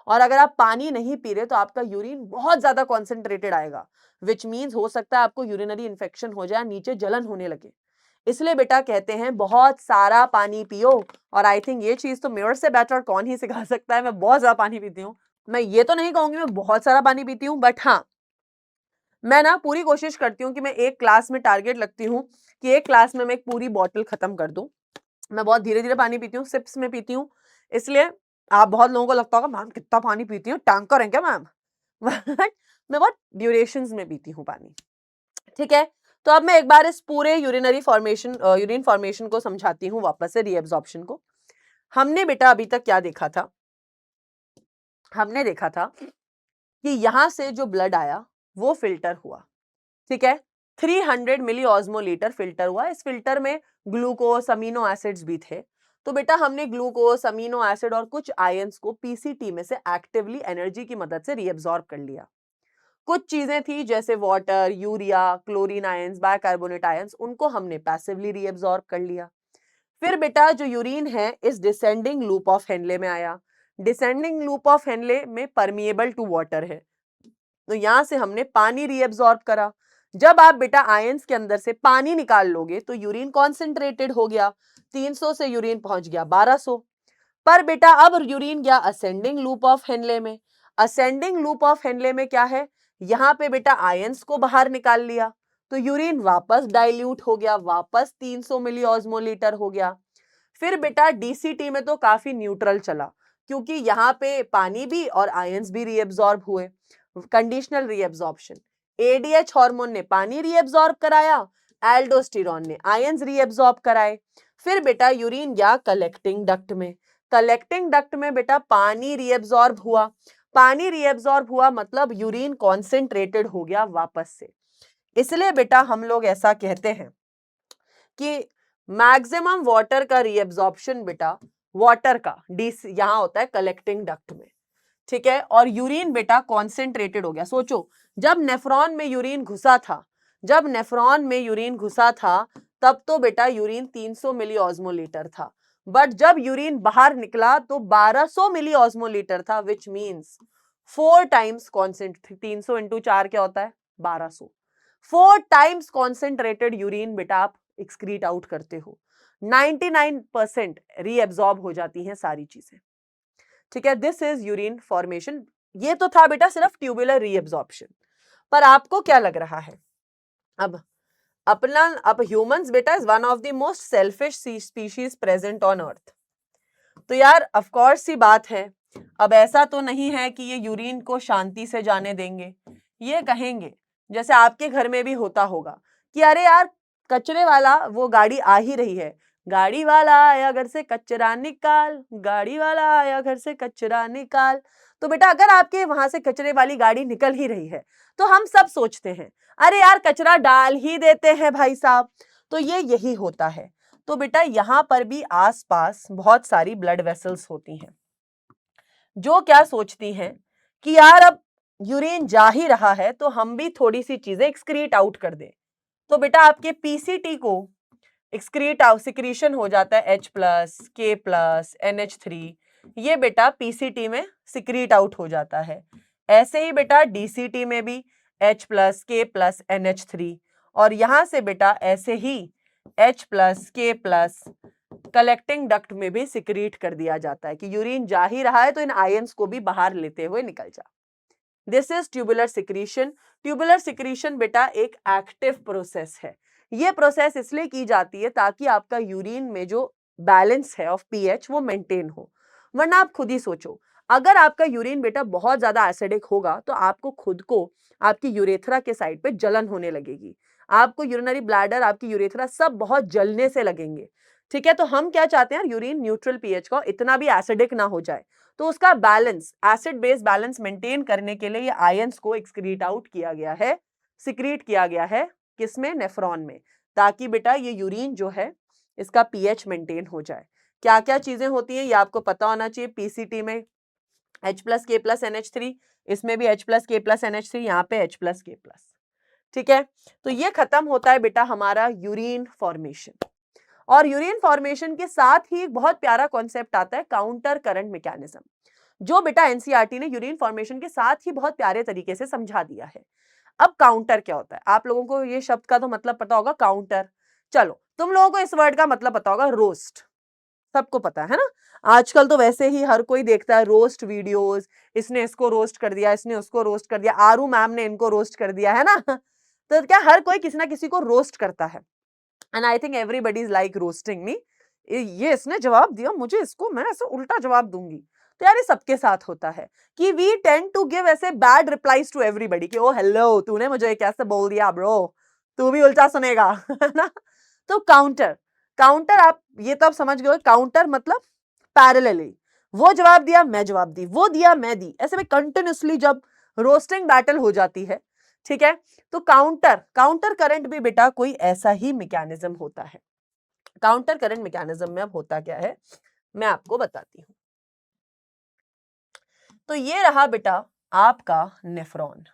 और अगर आप पानी नहीं पी रहे तो आपका यूरिन बहुत ज्यादा कॉन्सेंट्रेटेड आएगा, विच मीन्स हो सकता है आपको यूरिनरी इन्फेक्शन हो जाए, नीचे जलन होने लगे। इसलिए बेटा कहते हैं बहुत सारा पानी पियो। और आई थिंक ये चीज तो मेरे से बेटर कौन ही सिखा सकता है, मैं बहुत ज्यादा पानी पीती हूँ। मैं ये तो नहीं कहूंगी मैं बहुत सारा पानी पीती हूँ, बट हाँ मैं ना पूरी कोशिश करती हूँ कि मैं एक क्लास में टारगेट लगती हूँ कि एक क्लास में मैं एक पूरी बॉटल खत्म कर दूं। मैं बहुत धीरे धीरे पानी पीती हूँ, सिप्स में पीती हूँ। इसलिए आप बहुत लोगों को लगता होगा मैम कितना पानी पीती हूँ, टैंकर है क्या मैम? मैं बहुत ड्यूरेशंस में पीती हूँ पानी। ठीक है, तो अब मैं एक बार इस पूरे यूरिन फॉर्मेशन को समझाती हूँ वापस से, रीएब्जॉर्प्शन को। हमने बेटा अभी तक क्या देखा था, हमने देखा था कि यहां से जो ब्लड आया वो फिल्टर हुआ। ठीक है, 300 मिली ऑस्मोलीटर फिल्टर हुआ। इस फिल्टर में ग्लूकोज अमीनो एसिड्स भी थे। तो बेटा हमने ग्लूकोज अमीनो एसिड और कुछ आयंस को पीसीटी में से एक्टिवली एनर्जी की मदद से रीअब्सॉर्ब कर लिया। कुछ चीजें थी जैसे water, urea, chlorine ions, bicarbonate ions, उनको हमने पैसिवली रीअब्सॉर्ब कर लिया। फिर बेटा जो यूरिन है इस डिसेंडिंग लूप ऑफ हेनले में आया। डिसेंडिंग लूप ऑफ हेनले में परमिएबल टू वाटर है, तो यहां से हमने पानी रीअब्सॉर्ब करा। जब आप बेटा आयंस के अंदर से पानी निकाल लोगे तो यूरिन कॉन्सेंट्रेटेड हो गया, 300 से यूरिन पहुंच गया 1200। पर बेटा अब यूरिन गया असेंडिंग लूप ऑफ हेनले में। असेंडिंग लूप ऑफ हेनले में क्या है, यहां पे बेटा आयंस को बाहर निकाल लिया, तो यूरिन वापस डाइल्यूट हो गया, वापस 300 मिली ऑस्मोलीटर हो गया। फिर बेटा डीसीटी में तो काफी न्यूट्रल चला, क्योंकि यहाँ पे पानी भी और आयंस भी रीएब्सॉर्ब हुए, कंडीशनल रीएब्सॉर्प्शन। एडीएच हार्मोन ने पानी रीएब्सॉर्ब कराया, एल्डोस्टेरोन ने आयंस रीएब्सॉर्ब कराए। फिर बेटा यूरिन गया कलेक्टिंग डक्ट में। कलेक्टिंग डक्ट में बेटा पानी रीएब्सॉर्ब हुआ। पानी रीएब्सॉर्ब हुआ मतलब यूरिन कॉन्सेंट्रेटेड हो गया वापस से। इसलिए बेटा हम लोग ऐसा कहते हैं कि मैक्सिमम वाटर का रीएब्सॉर्प्शन बेटा वाटर का यहां होता है कलेक्टिंग डक्ट में। ठीक है, और यूरिन बेटा कॉन्सेंट्रेटेड हो गया। सोचो जब नेफ्रॉन में यूरिन घुसा था, जब नेफ्रॉन में यूरिन घुसा था तब तो बेटा यूरिन 300 मिली ऑस्मोलीटर था, बट जब यूरिन बाहर निकला तो 1200 मिली ऑस्मोलीटर था, which means 4 times concentrated. 300 into 4 क्या होता है 1200। 4 टाइम्स कॉन्सेंट्रेटेड यूरिन बेटा आप एक्सक्रीट आउट करते हो। 99% रीएब्सॉर्ब हो जाती हैं सारी चीजें। ठीक है, दिस इज यूरिन फॉर्मेशन। ये तो था बेटा सिर्फ ट्यूबुलर रीएब्सॉर्प्शन, पर आपको क्या लग रहा है अब ह्यूमंस बेटा is one of the most selfish species present on earth. तो यार ऑफ कोर्स सी बात है अब ऐसा तो नहीं है कि ये यूरिन को शांति से जाने देंगे, ये कहेंगे जैसे आपके घर में भी होता होगा कि अरे यार कचरे वाला वो गाड़ी आ ही रही है, गाड़ी वाला आया घर से कचरा निकाल, गाड़ी वाला आया घर से कचरा निकाल। तो बेटा अगर आपके वहां से कचरे वाली गाड़ी निकल ही रही है तो हम सब सोचते हैं अरे यार कचरा डाल ही देते हैं भाई साहब, तो ये यही होता है। तो बेटा यहां पर भी आसपास बहुत सारी ब्लड वेसल्स होती हैं जो क्या सोचती हैं कि यार अब यूरिन जा ही रहा है तो हम भी थोड़ी सी चीजें एक्सक्रीट आउट कर दें। तो बेटा आपके पीसीटी को एक्सक्रीट आउट सिक्रीशन हो जाता है H+, K+, NH3, ये बेटा पीसीटी में सिक्रीट आउट हो जाता है। ऐसे ही बेटा डीसीटी में भी H+, K+, NH3, और यहां से बेटा ऐसे ही H+, K+ कलेक्टिंग डक्ट में भी सिक्रीट कर दिया जाता है कि यूरिन जा ही रहा है तो इन आयंस को भी बाहर लेते हुए निकल जा। This is tubular secretion. Tubular secretion बेटा एक एक्टिव प्रोसेस है। ये प्रोसेस इसलिए की जाती है ताकि आपका यूरिन में जो बैलेंस है ऑफ पीएच वो मेंटेन हो। वरना आप खुद ही सोचो, अगर आपका यूरिन बेटा बहुत ज्यादा एसिडिक होगा तो आपको खुद को आपकी यूरेथ्रा के साइड पे जलन होने लगेगी, आपको यूरिनरी ब्लैडर, आपकी यूरेथ्रा सब बहुत जलने से लगेंगे। ठीक है, तो हम क्या चाहते हैं, यूरिन न्यूट्रल पीएच का इतना भी एसिडिक ना हो जाए, तो उसका balance, acid base balance maintain करने के लिए ये आयंस को एक्सक्रीट आउट किया गया है, सिक्रीट किया गया है किसमें, नेफ्रॉन में, ताकि बेटा ये यूरिन जो है इसका पीएच मेंटेन हो जाए। क्या क्या चीजें होती हैं ये आपको पता होना चाहिए। पीसीटी में H+, K+, NH3, इसमें भी H+, K+, NH3, यहाँ पे H+, K+। ठीक है, तो ये खत्म होता है बेटा हमारा यूरिन फॉर्मेशन। और यूरिन फॉर्मेशन के साथ ही एक बहुत प्यारा कॉन्सेप्ट आता है काउंटर करंट मैकेनिज्म, जो बेटा एनसीईआरटी ने यूरिन फॉर्मेशन के साथ ही बहुत प्यारे तरीके से समझा दिया है। अब काउंटर क्या होता है, आप लोगों को ये शब्द का तो मतलब पता होगा, काउंटर। चलो तुम लोगों को इस वर्ड का मतलब पता होगा, रोस्ट, सबको पता है ना। आजकल तो वैसे ही हर कोई देखता है रोस्ट वीडियोस, इसने इसको रोस्ट कर दिया, इसने उसको रोस्ट कर दिया, आरू मैम ने इनको रोस्ट कर दिया है ना। तो क्या हर कोई किसी ना किसी को रोस्ट करता है, and I think everybody is like roasting me. ये इसने जवाब दिया मुझे, इसको मैं ऐसे उल्टा जवाब दूंगी। तो यार ये सबके साथ होता है कि वी टेंड टू गिव ऐसे बैड रिप्लाईज टू एवरीबडी कि ओ हेलो तूने मुझे कैसे बोल दिया ब्रो, तू भी उल्टा सुनेगा है ना। तो काउंटर, काउंटर आप ये तो आप समझ गए, काउंटर मतलब पैरेलली, वो जवाब दिया मैं जवाब दी, वो दिया मैं दी, ऐसे में कंटिन्यूसली जब रोस्टिंग बैटल हो जाती है। ठीक है, तो काउंटर, काउंटर करंट भी बेटा कोई ऐसा ही मैकेनिज्म होता है। काउंटर करंट मैकेनिज्म में अब होता क्या है मैं आपको बताती हूं। तो ये रहा बेटा आपका नेफ्रॉन।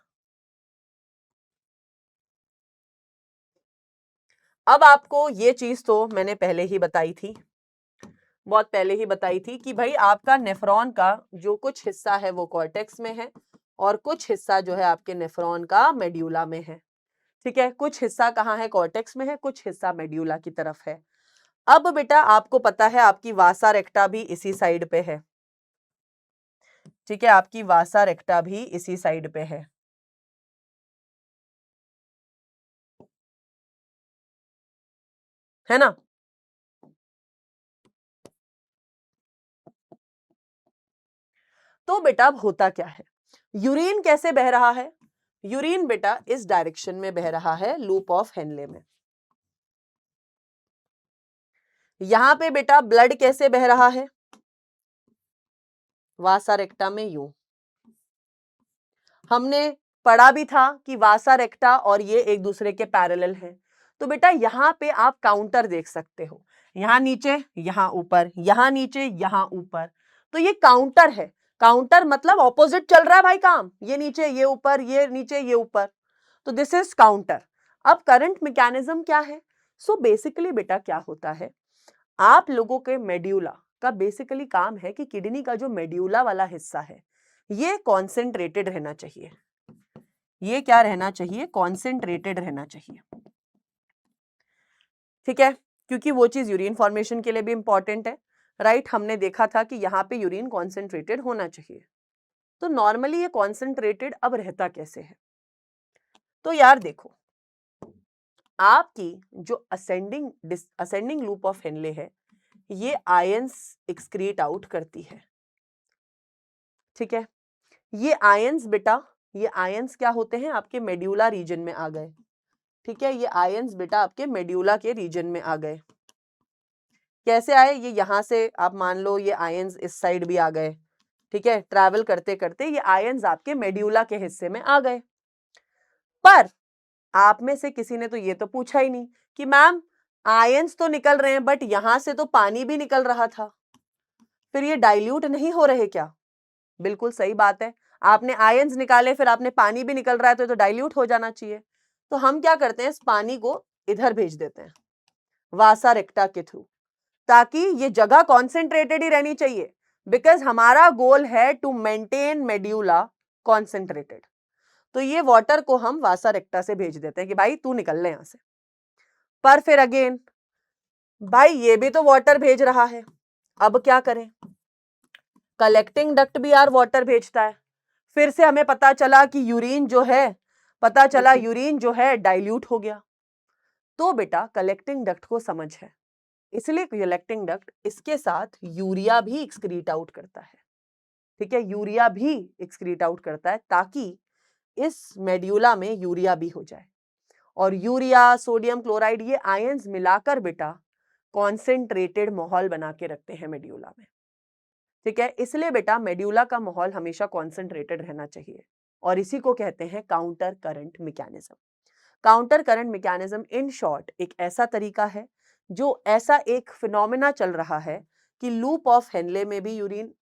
अब आपको ये चीज तो मैंने पहले ही बताई थी, बहुत पहले ही बताई थी कि भाई आपका नेफ्रॉन का जो कुछ हिस्सा है वो कॉर्टेक्स में है और कुछ हिस्सा जो है आपके नेफ्रॉन का मेड्यूला में है। ठीक है, कुछ हिस्सा कहाँ है, कॉर्टेक्स में है, कुछ हिस्सा मेड्यूला की तरफ है। अब बेटा आपको पता है आपकी वासा रेक्टा भी इसी साइड पे है। ठीक है, आपकी वासा रेक्टा भी इसी साइड पे है ना। तो बेटा अब होता क्या है, यूरिन कैसे बह रहा है, यूरिन बेटा इस डायरेक्शन में बह रहा है, लूप ऑफ हेनले में। यहां पे बेटा ब्लड कैसे बह रहा है, वासा रेक्टा में यूं। हमने पढ़ा भी था कि वासा रेक्टा और ये एक दूसरे के पैरेलल हैं। तो बेटा यहां पे आप काउंटर देख सकते हो, यहां नीचे यहां ऊपर, यहां नीचे यहां ऊपर, तो ये काउंटर है। काउंटर मतलब ऑपोजिट चल रहा है भाई काम, ये नीचे ये ऊपर, ये नीचे ये ऊपर, तो दिस इज काउंटर। अब करंट मैकेनिज्म क्या है, सो बेसिकली बेटा क्या होता है, आप लोगों के मेड्यूला का बेसिकली काम है कि किडनी का जो मेड्यूला वाला हिस्सा है ये कॉन्सेंट्रेटेड रहना चाहिए, ये क्या रहना चाहिए, कॉन्सेंट्रेटेड रहना चाहिए। ठीक है, क्योंकि वो चीज यूरिन फॉर्मेशन के लिए भी इंपॉर्टेंट है, राइट। हमने देखा था कि यहाँ पे यूरिन कॉन्सेंट्रेटेड होना चाहिए। तो नॉर्मली ये कॉन्सेंट्रेटेड अब रहता कैसे है, तो यार देखो आपकी जो असेंडिंग लूप ऑफ हेनले है ये आयंस एक्सक्रीट आउट करती है। ठीक है, ये आयंस बेटा, ये आयंस क्या होते हैं, आपके मेड्यूला रीजन में आ गए। ठीक है, ये आयंस बेटा आपके मेड्यूला के रीजन में आ गए। कैसे आए, ये यहां से आप मान लो ये आयंस इस साइड भी आ गए। ठीक है, ट्रैवल करते करते ये आयंस आपके मेड्यूला के हिस्से में आ गए। पर आप में से किसी ने तो ये तो पूछा ही नहीं कि मैम आयंस तो निकल रहे हैं बट यहां से तो पानी भी निकल रहा था, फिर ये डाइल्यूट नहीं हो रहे क्या? बिल्कुल सही बात है, आपने आयंस निकाले फिर आपने पानी भी निकल रहा है तो डाइल्यूट हो जाना चाहिए। तो हम क्या करते हैं, इस पानी को इधर भेज देते हैं वासा रेक्टा के थ्रू, ताकि ये जगह कॉन्सेंट्रेटेड ही रहनी चाहिए, बिकॉज हमारा गोल है टू मेंटेन मेड्यूला कॉन्सेंट्रेटेड। तो ये वाटर को हम वासा रेक्टा से भेज देते हैं कि भाई तू निकल ले यहां से। पर फिर अगेन भाई ये भी तो वाटर भेज रहा है, अब क्या करें? कलेक्टिंग डक्ट भी यार वाटर भेजता है। फिर से हमें पता चला कि यूरिन जो है डाइल्यूट हो गया। तो बेटा कलेक्टिंग डक्ट को समझ है, इसलिए कलेक्टिंग डक्ट इसके साथ यूरिया भी एक्सक्रीट आउट करता है। ठीक है, यूरिया भी एक्सक्रीट आउट करता है ताकि इस मेड्यूला में यूरिया भी हो जाए। और यूरिया, सोडियम क्लोराइड, ये आयंस मिलाकर बेटा कॉन्सेंट्रेटेड माहौल बना के रखते हैं मेड्यूला में। ठीक है, इसलिए बेटा मेड्यूला का माहौल हमेशा कॉन्सेंट्रेटेड रहना चाहिए, और इसी को कहते हैं counter current mechanism. Counter current mechanism in short एक ऐसा तरीका है जो ऐसा एक फिनोमेना चल रहा है कि लूप ऑफ हेनले में भी यूरिन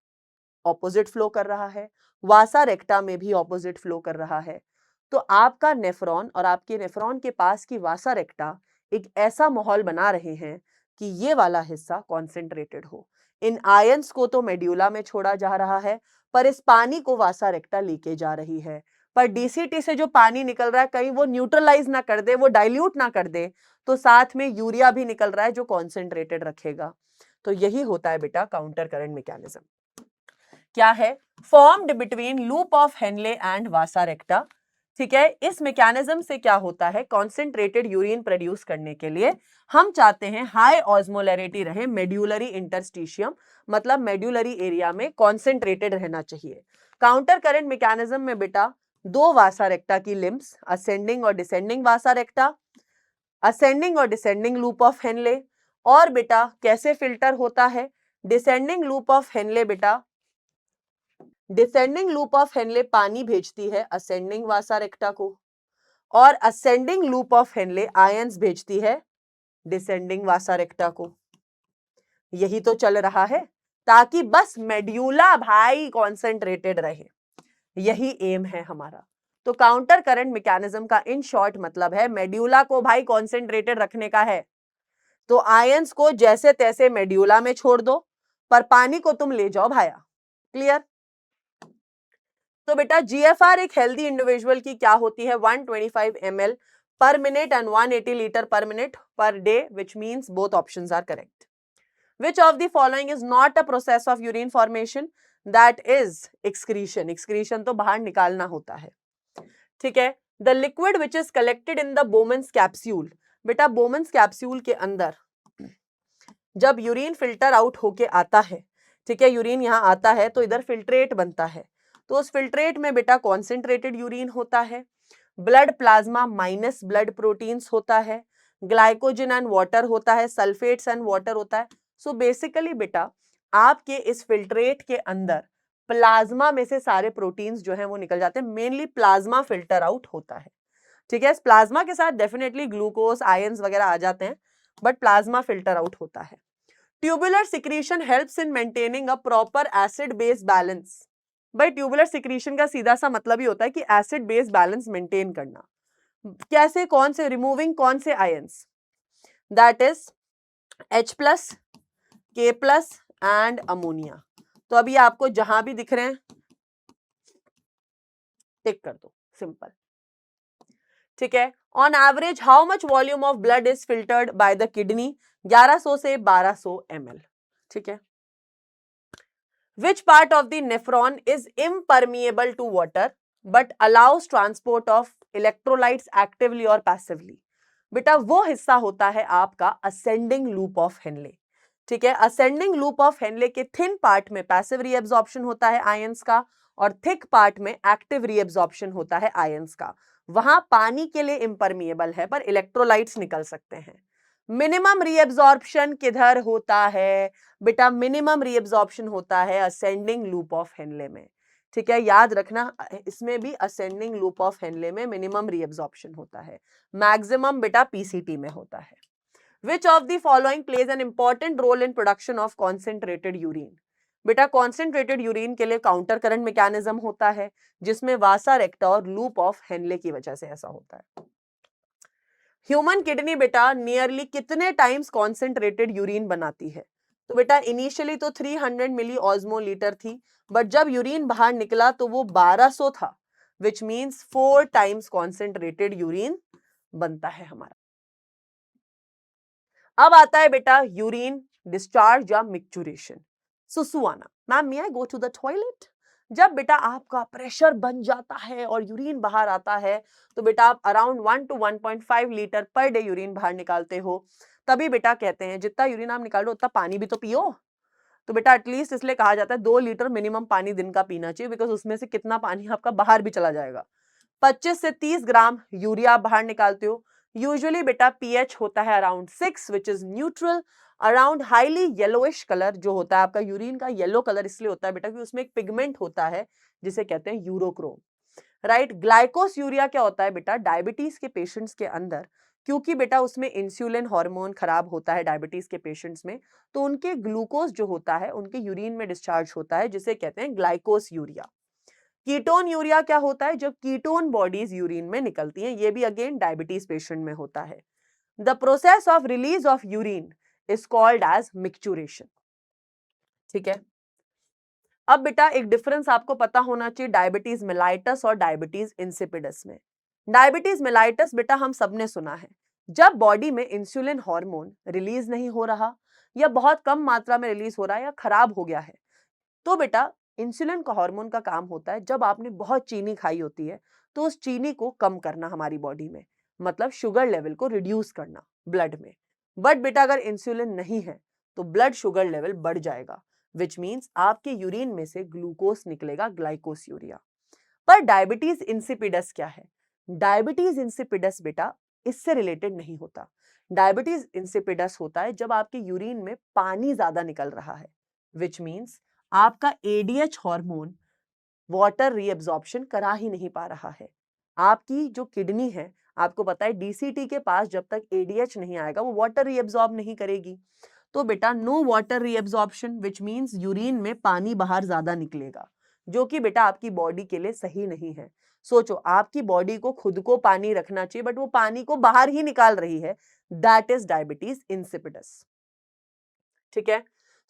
ऑपोजिट फ्लो कर रहा है, वासा रेक्टा में भी ऑपोजिट फ्लो कर रहा है। तो आपका नेफ्रॉन और आपके नेफ्रॉन के पास की वासा रेक्टा एक ऐसा माहौल बना रहे हैं कि ये वाला हिस्सा कॉन्सेंट्रेटेड हो। इन आयंस को तो मेड्यूला में छोड़ा जा रहा है, पर इस पानी को वासा रेक्टा लेके जा रही है। पर डीसीटी से जो पानी निकल रहा है कहीं वो न्यूट्रलाइज ना कर दे, वो डाइल्यूट ना कर दे, तो साथ में यूरिया भी निकल रहा है जो कॉन्सेंट्रेटेड रखेगा। तो यही होता है बेटा काउंटर करंट मैकेनिज्म। क्या है? Formed between loop of Henle and Vasa recta. ठीक है, इस मैकेनिज्म से क्या होता है, कॉन्सेंट्रेटेड यूरिन प्रोड्यूस करने के लिए हम चाहते हैं हाई ऑस्मोलैरिटी रहे मेड्यूलरी इंटरस्टिशियम, मतलब मेड्यूलरी एरिया में कॉन्सेंट्रेटेड रहना चाहिए। काउंटर करंट मैकेनिज्म में बेटा दो वासा रेक्टा की लिम्स, असेंडिंग और डिसेंडिंग वासा रेक्टा, असेंडिंग और डिसेंडिंग लूप ऑफ हेनले। और बेटा कैसे फिल्टर होता है, डिसेंडिंग लूप ऑफ हेनले बेटा, डिसेंडिंग लूप ऑफ हेनले पानी भेजती है असेंडिंग वासा रेक्टा को, और ascending loop of Henley ions भेजती है डिसेंडिंग वासा रेक्टा को। यही तो चल रहा है ताकि बस मेड्यूला भाई कॉन्सेंट्रेटेड रहे, यही एम है हमारा। तो काउंटर करंट मैकेनिज्म का इन शॉर्ट मतलब है मेड्यूला को भाई कॉन्सेंट्रेटेड रखने का है, तो आयंस को जैसे तैसे मेड्यूला में छोड़ दो, पर पानी को तुम ले जाओ भाया। क्लियर? तो बेटा जीएफआर एक हेल्दी इंडिविजुअल की क्या होती है, 125 ml per minute and 180 litre पर minute per day, which means both options are correct. Which of the following is not a process of urine formation? That is excretion. Excretion तो बाहर निकालना होता है। ठीक है, the liquid which is collected in the Bowman's capsule. बेटा Bowman's capsule के अंदर जब यूरिन फिल्टर आउट होके आता है, ठीक है, यूरिन यहाँ आता है तो इधर फिल्ट्रेट बनता है, तो उस फिल्ट्रेट में बेटा कॉन्सेंट्रेटेड यूरिन होता है, blood plasma minus blood proteins होता है, ग्लाइकोजन एंड वाटर होता है, सल्फेट्स एंड वाटर होता है। सो बेसिकली बेटा आपके इस फिल्ट्रेट के अंदर प्लाज्मा में से सारे प्रोटीन्स जो हैं वो निकल जाते हैं, मेनली प्लाज्मा फिल्टर आउट होता है। ठीक है, इस प्लाज्मा के साथ डेफिनेटली ग्लूकोज, आयंस वगैरह आ जाते हैं, बट प्लाज्मा फिल्टर आउट होता है। Tubular secretion helps in maintaining a proper acid base balance. भाई ट्यूबुलर सिक्रीशन का सीधा सा मतलब ही होता है कि एसिड बेस बैलेंस मेंटेन करना। कैसे? कौन से? रिमूविंग कौन से ions? That is H+, K+ and ammonia. तो अभी आपको जहां भी दिख रहे हैं टिक कर दो, सिंपल। ठीक है, on average how much volume of blood is filtered by the kidney? 1100 से 1200 ml। ठीक है, which part of the nephron is impermeable to water but allows transport of electrolytes actively or passively? बेटा वो हिस्सा होता है आपका असेंडिंग लूप ऑफ हेनले। ठीक है, असेंडिंग लूप ऑफ हेनले के थिन पार्ट में पैसिव रीअब्जॉर्प्शन होता है आयंस का, और थिक पार्ट में एक्टिव रीएब्जॉर्प्शन होता है आयंस का। वहां पानी के लिए इम्परमिएबल है पर इलेक्ट्रोलाइट्स निकल सकते हैं। मिनिमम रीएब्जॉर्प्शन किधर होता है बेटा? मिनिमम रीएब्जॉर्प्शन होता है असेंडिंग लूप ऑफ हेनले में। ठीक है, याद रखना, इसमें भी असेंडिंग लूप ऑफ हेनले में मिनिमम रीएब्जॉर्प्शन होता है। मैक्सिमम बेटा पीसीटी में होता है। Which of the following plays an important role in production of concentrated urine? बेटा कॉन्सेंट्रेटेड यूरिन के लिए काउंटर करंट मैकेनिज्म होता है जिसमें वासा रेक्टा और लूप ऑफ हेनले की वजह से ऐसा होता है। ह्यूमन किडनी बेटा नियरली कितने टाइम्स कॉन्सेंट्रेटेड यूरिन बनाती है? तो बेटा इनिशियली तो 300 मिली ऑस्मोलीटर थी, बट जब यूरिन बाहर निकला तो वो 1200 था, which means 4 times concentrated urine बनता है हमारा। अब आता है बेटा यूरिन डिस्चार्ज या मिक्चुरेशन, सुसु आना। Ma'am may I go to the toilet? जब बेटा आपका प्रेशर बन जाता है और यूरिन बाहर आता है तो बेटा आप around 1 to 1.5 litre per day urine बाहर निकालते हो, तभी बेटा कहते हैं जितना यूरिन आप निकाल रहे हो उतना पानी भी तो पियो। तो बेटा एटलीस्ट इसलिए कहा जाता है 2 लीटर मिनिमम पानी दिन का पीना चाहिए, बिकॉज उसमें से कितना पानी आपका बाहर भी चला जाएगा। 25 से 30 ग्राम यूरिया बाहर निकालते हो। यूजुअली बेटा पीएच होता है around 6 which is neutral. Around highly yellowish colour जो होता है आपका यूरिन का, येलो कलर इसलिए होता है बेटा क्योंकि उसमें एक पिगमेंट होता है जिसे कहते हैं यूरोक्रोम, राइट। ग्लाइकोस यूरिया क्या होता है बेटा? डायबिटीज के पेशेंट्स के अंदर, क्योंकि बेटा उसमें इंसुलिन हार्मोन खराब होता है डायबिटीज के पेशेंट्स में, तो उनके ग्लूकोज जो होता है उनके यूरिन में डिस्चार्ज होता है जिसे कहते हैं ग्लाइकोस यूरिया। कीटोन यूरिया क्या होता है? जब कीटोन बॉडीज यूरिन में निकलती हैं, ये भी अगेन डायबिटीज पेशेंट में होता है। The process of release of urine is called as micturition. ठीक है, अब बेटा एक डिफरेंस आपको पता होना चाहिए डायबिटीज मेलाइटस और डायबिटीज इंसिपिडस में। डायबिटीज मेलाइटस बेटा हम सबने सुना है, जब बॉडी में इंसुलिन हार्मोन रिलीज नहीं हो रहा या बहुत कम मात्रा में रिलीज हो रहा है या खराब हो गया है, तो बेटा इंसुलिन का हार्मोन का काम होता है जब आपने बहुत चीनी खाई होती है तो उस चीनी को कम करना हमारी बॉडी में, मतलब शुगर लेवल को रिड्यूस करना ब्लड में। बट बेटा अगर इंसुलिन नहीं है तो ब्लड शुगर लेवल बढ़ जाएगा, विच मीन्स आपके यूरिन में से ग्लूकोज निकलेगा, ग्लाइकोस यूरिया। पर डायबिटीज इंसिपिडस क्या है? डायबिटीज इंसिपिडस बेटा इससे रिलेटेड नहीं होता। डायबिटीज इंसिपिडस होता है जब आपके यूरिन में पानी ज्यादा निकल रहा है, विच मीन्स आपका एडीएच हार्मोन वाटर रीअब्जॉर्प्शन करा ही नहीं पा रहा है। आपकी जो किडनी है, आपको पता है डीसीटी के पास जब तक एडीएच नहीं आएगा वो वाटर रीअब्जॉर्ब नहीं करेगी। तो बेटा no water reabsorption which means urine में पानी बाहर ज्यादा निकलेगा, जो कि बेटा आपकी बॉडी के लिए सही नहीं है। सोचो आपकी बॉडी को खुद को पानी रखना चाहिए बट वो पानी को बाहर ही निकाल रही है, दैट इज डायबिटीज इंसिपिडस। ठीक है,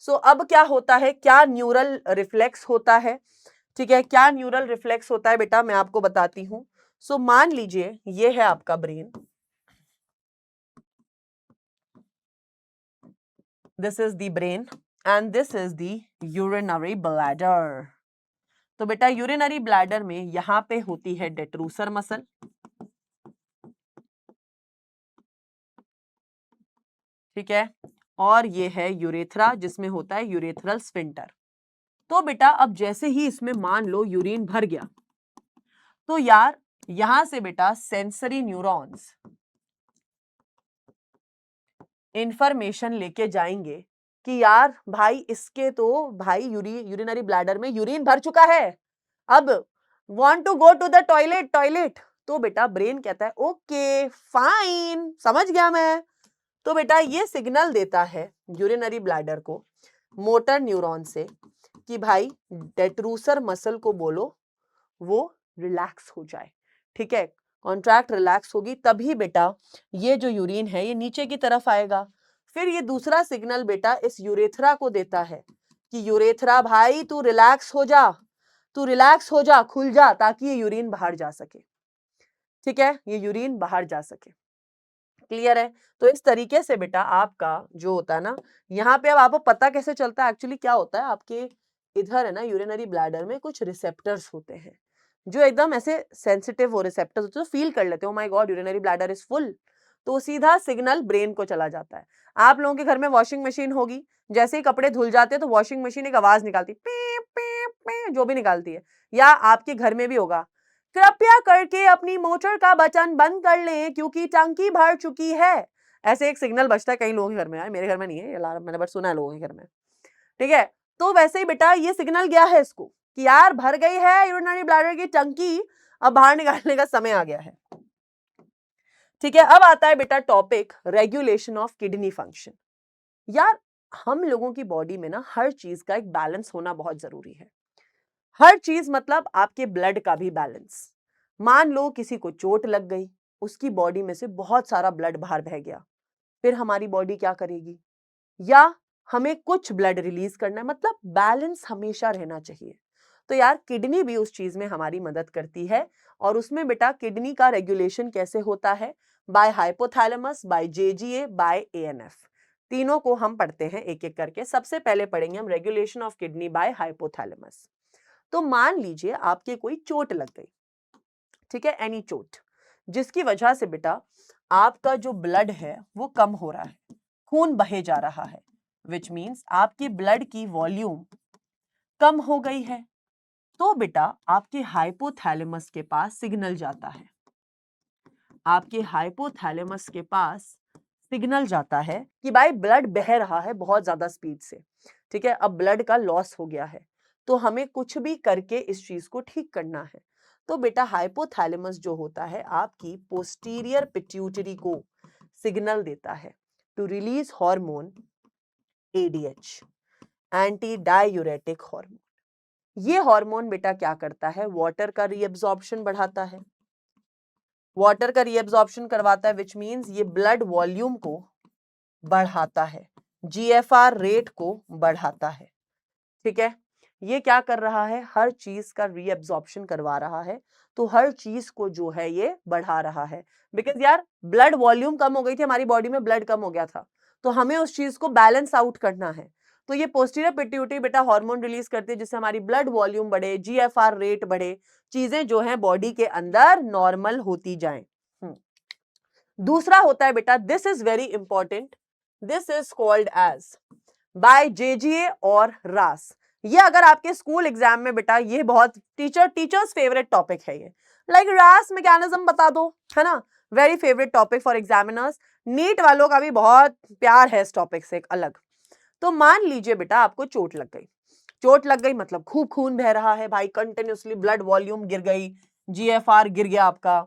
सो अब क्या होता है, क्या न्यूरल रिफ्लेक्स होता है? ठीक है, क्या न्यूरल रिफ्लेक्स होता है बेटा मैं आपको बताती हूं। सो मान लीजिए ये है आपका brain, this is the brain and this is the urinary bladder. तो बेटा यूरिनरी ब्लैडर में यहां पे होती है डेट्रूसर मसल, ठीक है, और ये है यूरेथ्रा जिसमें होता है यूरेथ्रल स्फिंक्टर। तो बेटा अब जैसे ही इसमें मान लो यूरिन भर गया तो यार यहां से बेटा सेंसरी न्यूरॉन्स इंफॉर्मेशन लेके जाएंगे कि यार भाई इसके तो भाई यूरिनरी ब्लैडर में यूरिन भर चुका है, अब want to go to the toilet toilet. तो बेटा ब्रेन कहता है ओके फाइन, समझ गया मैं। तो बेटा ये सिग्नल देता है यूरिनरी ब्लैडर को मोटर न्यूरॉन से कि भाई डेट्रूसर मसल को बोलो वो रिलैक्स हो जाए। ठीक है, कॉन्ट्रैक्ट रिलैक्स होगी तभी बेटा ये जो यूरिन है ये नीचे की तरफ आएगा। फिर ये दूसरा सिग्नल बेटा इस यूरेथ्रा को देता है कि यूरेथ्रा भाई तू रिलैक्स हो जा, तू रिलैक्स हो जा, खुल जा, ताकि ये यूरिन बाहर जा सके। ठीक है, ये यूरिन बाहर जा सके। क्लियर है? तो इस तरीके से बेटा आपका जो होता है ना, यहाँ पे अब आपको पता कैसे चलता है एक्चुअली क्या होता है, आपके इधर है ना यूरिनरी ब्लैडर में कुछ रिसेप्टर्स होते हैं जो एकदम ऐसे सेंसिटिव हो, रिसेप्टर्स होते हैं, तो फील कर लेते हो my God urinary bladder is full, तो सीधा सिग्नल ब्रेन को चला जाता है। आप लोगों के घर में वॉशिंग मशीन होगी, जैसे ही कपड़े धुल जाते हैं तो वॉशिंग मशीन एक आवाज निकालती पीप पीप जो भी निकालती है, या आपके घर में भी होगा, कृपया करके अपनी मोटर का बटन बंद कर लें क्योंकि टंकी भर चुकी है। ऐसे एक सिग्नल बजता है कई लोगों के घर में, यार मेरे घर में नहीं है ये अलार्म, मैंने बस सुना है लोगों के घर में, ठीक है। तो वैसे ही बेटा ये सिग्नल गया है इसको कि यार भर गई है यूरिनरी ब्लैडर की टंकी, अब बाहर निकालने का समय आ गया है, ठीक है। अब आता है बेटा topic regulation of kidney function. यार हम लोगों की बॉडी में ना हर चीज का एक बैलेंस होना बहुत जरूरी है। हर चीज मतलब आपके ब्लड का भी बैलेंस। मान लो किसी को चोट लग गई, उसकी बॉडी में से बहुत सारा ब्लड बाहर बह गया, फिर हमारी बॉडी क्या करेगी? या हमें कुछ ब्लड रिलीज करना है, मतलब बैलेंस हमेशा रहना चाहिए। तो यार किडनी भी उस चीज में हमारी मदद करती है, और उसमें बेटा किडनी का रेगुलेशन कैसे होता है? By hypothalamus, by JGA, by ANF. तीनों को हम पढ़ते हैं एक एक करके। सबसे पहले पढ़ेंगे हम regulation of kidney by hypothalamus. तो मान लीजिए आपके कोई चोट लग गई, ठीक है, एनी चोट, जिसकी वजह से बेटा आपका जो ब्लड है वो कम हो रहा है, खून बहे जा रहा है, विच मीन्स आपके ब्लड की वॉल्यूम कम हो गई है। तो बेटा आपके हाइपोथैलेमस के पास सिग्नल जाता है, आपके हाइपोथैलेमस के पास सिग्नल जाता है कि भाई ब्लड बह रहा है बहुत ज्यादा स्पीड से, ठीक है, अब ब्लड का लॉस हो गया है, तो हमें कुछ भी करके इस चीज को ठीक करना है। तो बेटा हाइपोथैलेमस जो होता है आपकी पोस्टीरियर पिट्यूटरी को सिग्नल देता है to release hormone ADH, anti diuretic hormone. ये हार्मोन बेटा क्या करता है? वाटर का रीअब्जॉर्प्शन बढ़ाता है, वाटर का रीअब्जॉर्प्शन करवाता है, विच मीन्स ये ब्लड वॉल्यूम को बढ़ाता है, जीएफआर रेट को बढ़ाता है, ठीक है। ये क्या कर रहा है? हर चीज का रीअब्जॉर्प्शन करवा रहा है, तो हर चीज को जो है ये बढ़ा रहा है। बिकॉज यार ब्लड वॉल्यूम कम हो गई थी, हमारी बॉडी में ब्लड कम हो गया था, तो हमें उस चीज को बैलेंस आउट करना है। तो ये पोस्टीरियर पिट्यूटरी बेटा हार्मोन रिलीज करती है जिससे हमारी ब्लड वॉल्यूम बढ़े, जीएफआर रेट बढ़े, चीजें जो है बॉडी के अंदर नॉर्मल होती जाएं। दूसरा होता है बेटा, this is very important, this is called as by JGA और रास। ये अगर आपके स्कूल एग्जाम में बेटा ये बहुत टीचर्स फेवरेट टॉपिक है ये, लाइक रास मैकेनिज्म बता दो, है ना, very favourite topic for examiners. NEET वालों का भी बहुत प्यार है इस टॉपिक से एक अलग। तो मान लीजिए बेटा आपको चोट लग गई, चोट लग गई मतलब खूब खून बह रहा है भाई, कंटिन्यूसली ब्लड वॉल्यूम गिर गई, जीएफआर गिर गया आपका,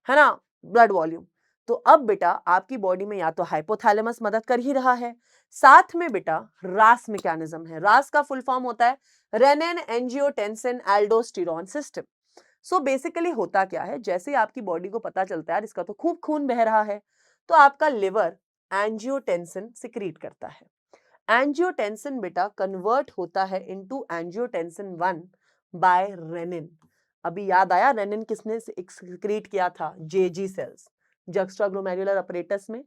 है ना, ब्लड वॉल्यूम। तो अब बेटा आपकी बॉडी में या तो हाइपोथैलेमस मदद कर ही रहा है, साथ में बेटा रास मैकेनिज्म है। रास का फुल फॉर्म होता है renin angiotensin aldosterone system. So basically होता क्या है, जैसे आपकी बॉडी को पता चलता है इसका तो खूब खून बह रहा है, तो आपका लिवर एंजियोटेंसिन सिक्रीट करता है। एंजियोटेंसिन बेटा कन्वर्ट होता है इनटू एंजियोटेंसिन 1 बाय रेनिन। अभी याद आया रेनिन किसने सिक्रीट किया था? जेजी सेल्स। जक्स्ट्राग्लोमेरुलर अपरेटस में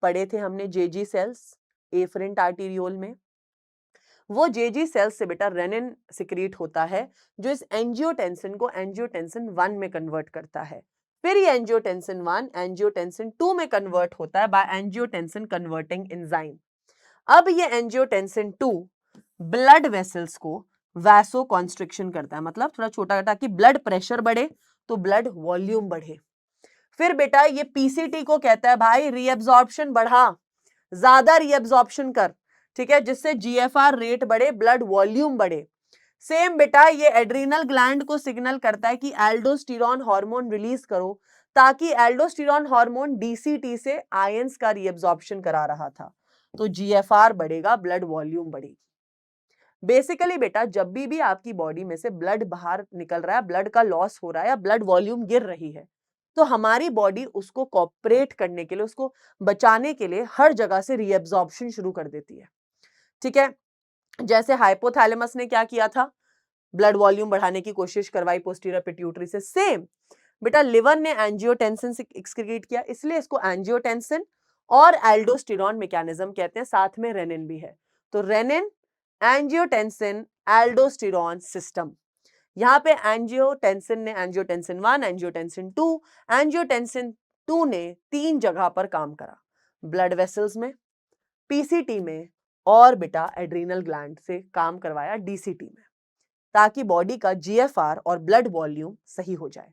पढ़े थे हमने जेजी सेल्स, एफरेंट आर्टीरियोल में। वो जेजी सेल्स से बेटा रेनिन सिक्रीट होता है जो इस एंजियोटेंसिन को एंजियोटेंसिन 1 में कन्वर्ट करता है। फिर ये एंजियोटेंसिन 1 एंजियोटेंसिन 2 में कन्वर्ट होता है बाय एंजियोटेंसिन कन्वर्टिंग एंजाइम। अब ये एंजियोटेंसिन 2 ब्लड वेसल्स को वैसो कॉन्स्ट्रिक्शन करता है, मतलब थोड़ा छोटा, ताकि ब्लड प्रेशर बढ़े तो ब्लड वॉल्यूम बढ़े। फिर बेटा ये पीसीटी को कहता है भाई रीअब्जॉर्प्शन बढ़ा, ज्यादा रीअब्जॉर्प्शन कर, ठीक है, जिससे जीएफआर रेट बढ़े, ब्लड वॉल्यूम बढ़े। सेम बेटा ये एड्रीनल ग्लैंड को सिग्नल करता है कि एल्डोस्टेरोन हार्मोन रिलीज करो, ताकि एल्डोस्टेरोन हार्मोन डीसीटी से आयंस का रीअब्जॉर्प्शन करा रहा था, तो जीएफआर बढ़ेगा, ब्लड वॉल्यूम बढ़ेगी। बेसिकली बेटा जब भी आपकी बॉडी में से ब्लड बाहर निकल रहा है, ब्लड का लॉस हो रहा है या ब्लड वॉल्यूम गिर रही है, तो हमारी बॉडी उसको कॉपरेट करने के लिए, उसको बचाने के लिए हर जगह से रीअब्जॉर्प्शन शुरू कर देती है, ठीक है। जैसे हाइपोथैलेमस ने क्या किया था? ब्लड वॉल्यूम बढ़ाने की कोशिश करवाई पोस्टीरियर पिट्यूटरी से। सेम बेटा लिवर ने एंजियोटेंसिन से एक्सक्रीट किया, इसलिए इसको एंजियोटेंसिन और एल्डोस्टेरोन मैकेनिज्म कहते हैं, साथ में रेनिन भी है। तो रेनिन एंजियोटेंसिन एल्डोस्टेरोन सिस्टम। यहाँ पे एंजियोटेंसिन ने एंजियोटेंसिन 1, एंजियोटेंसिन 2, एंजियोटेंसिन 2 ने 3 जगह पर काम करा, ब्लड वेसल्स में, पीसीटी में, और बेटा एड्रीनल ग्लैंड से काम करवाया डीसीटी में। ताकि बॉडी का GFR और ब्लड वॉल्यूम सही हो जाए।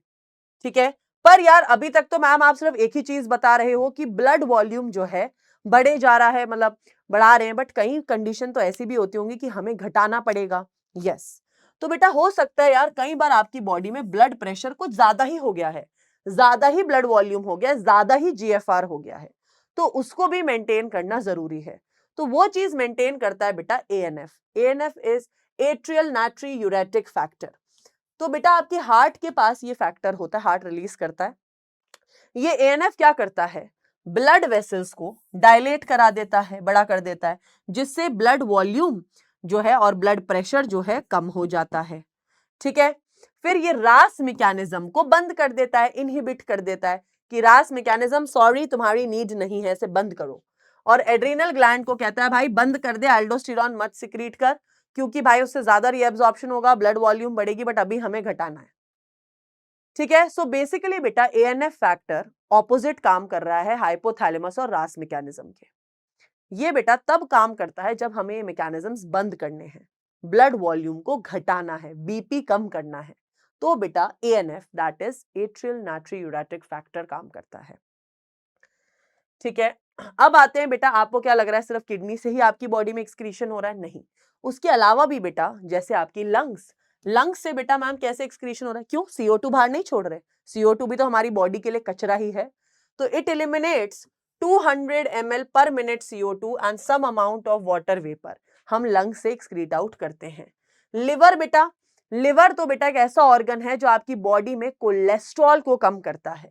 ठीक है, पर यार अभी तक तो मैम आप सिर्फ एक ही चीज बता रहे हो कि ब्लड वॉल्यूम जो है बढ़े जा रहा है, मतलब बढ़ा रहे हैं, बट कई कंडीशन तो ऐसी भी होती होंगी कि हमें घटाना पड़ेगा। यस, तो बेटा हो सकता है यार कई बार आपकी बॉडी में ब्लड प्रेशर कुछ ज्यादा ही हो गया है, ज्यादा ही ब्लड वॉल्यूम हो गया है, ज्यादा ही GFR हो गया है, तो उसको भी मेंटेन करना जरूरी है। तो वो चीज मेंटेन करता है बेटा ANF। ANF is atrial natriuretic factor. तो बेटा आपके हार्ट के पास ये फैक्टर होता है, हार्ट रिलीज करता है। ये ANF क्या करता है, ब्लड वेसल्स को डायलेट करा देता है, बड़ा कर देता है, जिससे ब्लड वॉल्यूम जो है और ब्लड प्रेशर जो है कम हो जाता है। ठीक है, फिर ये रास मैकेनिज्म को बंद कर देता है, इनहिबिट कर देता है कि रास मैकेनिज्म सॉरी तुम्हारी नीड नहीं है, इसे बंद करो। और एड्रीनल ग्लैंड को कहता है भाई बंद कर दे, एल्डोस्टेरॉन मत सिक्रीट कर, क्योंकि भाई उससे ज्यादा रीएब्जॉर्प्शन होगा, ब्लड वॉल्यूम बढ़ेगी, बट अभी हमें घटाना है। ठीक है, सो बेसिकली बेटा ANF फैक्टर ऑपोजिट काम कर रहा है हाइपोथैलेमस और रास मैकेनिज्म के। ये बेटा तब काम करता है जब हमें मैकेनिज्म्स बंद करने हैं, ब्लड वॉल्यूम को घटाना है, बीपी कम करना है, तो बेटा ANF that is atrial natriuretic factor काम करता है। ठीक है, अब आते हैं बेटा, आपको क्या लग रहा है सिर्फ किडनी से ही आपकी बॉडी में एक्सक्रीशन हो रहा है? नहीं, उसके अलावा भी बेटा जैसे आपकी लंग्स, लंग्स से बेटा मैम कैसे एक्सक्रीशन हो रहा है? क्यों? CO2 बाहर नहीं छोड़ रहे, CO2 भी तो हमारी बॉडी के लिए कचरा ही है। तो it eliminates 200 ml per minute CO2 and some amount of water vapour, हम लंग से एक्सक्रीट आउट करते हैं। लिवर बेटा, लिवर तो बेटा एक ऐसा ऑर्गन है जो आपकी बॉडी में कोलेस्ट्रॉल को कम करता है,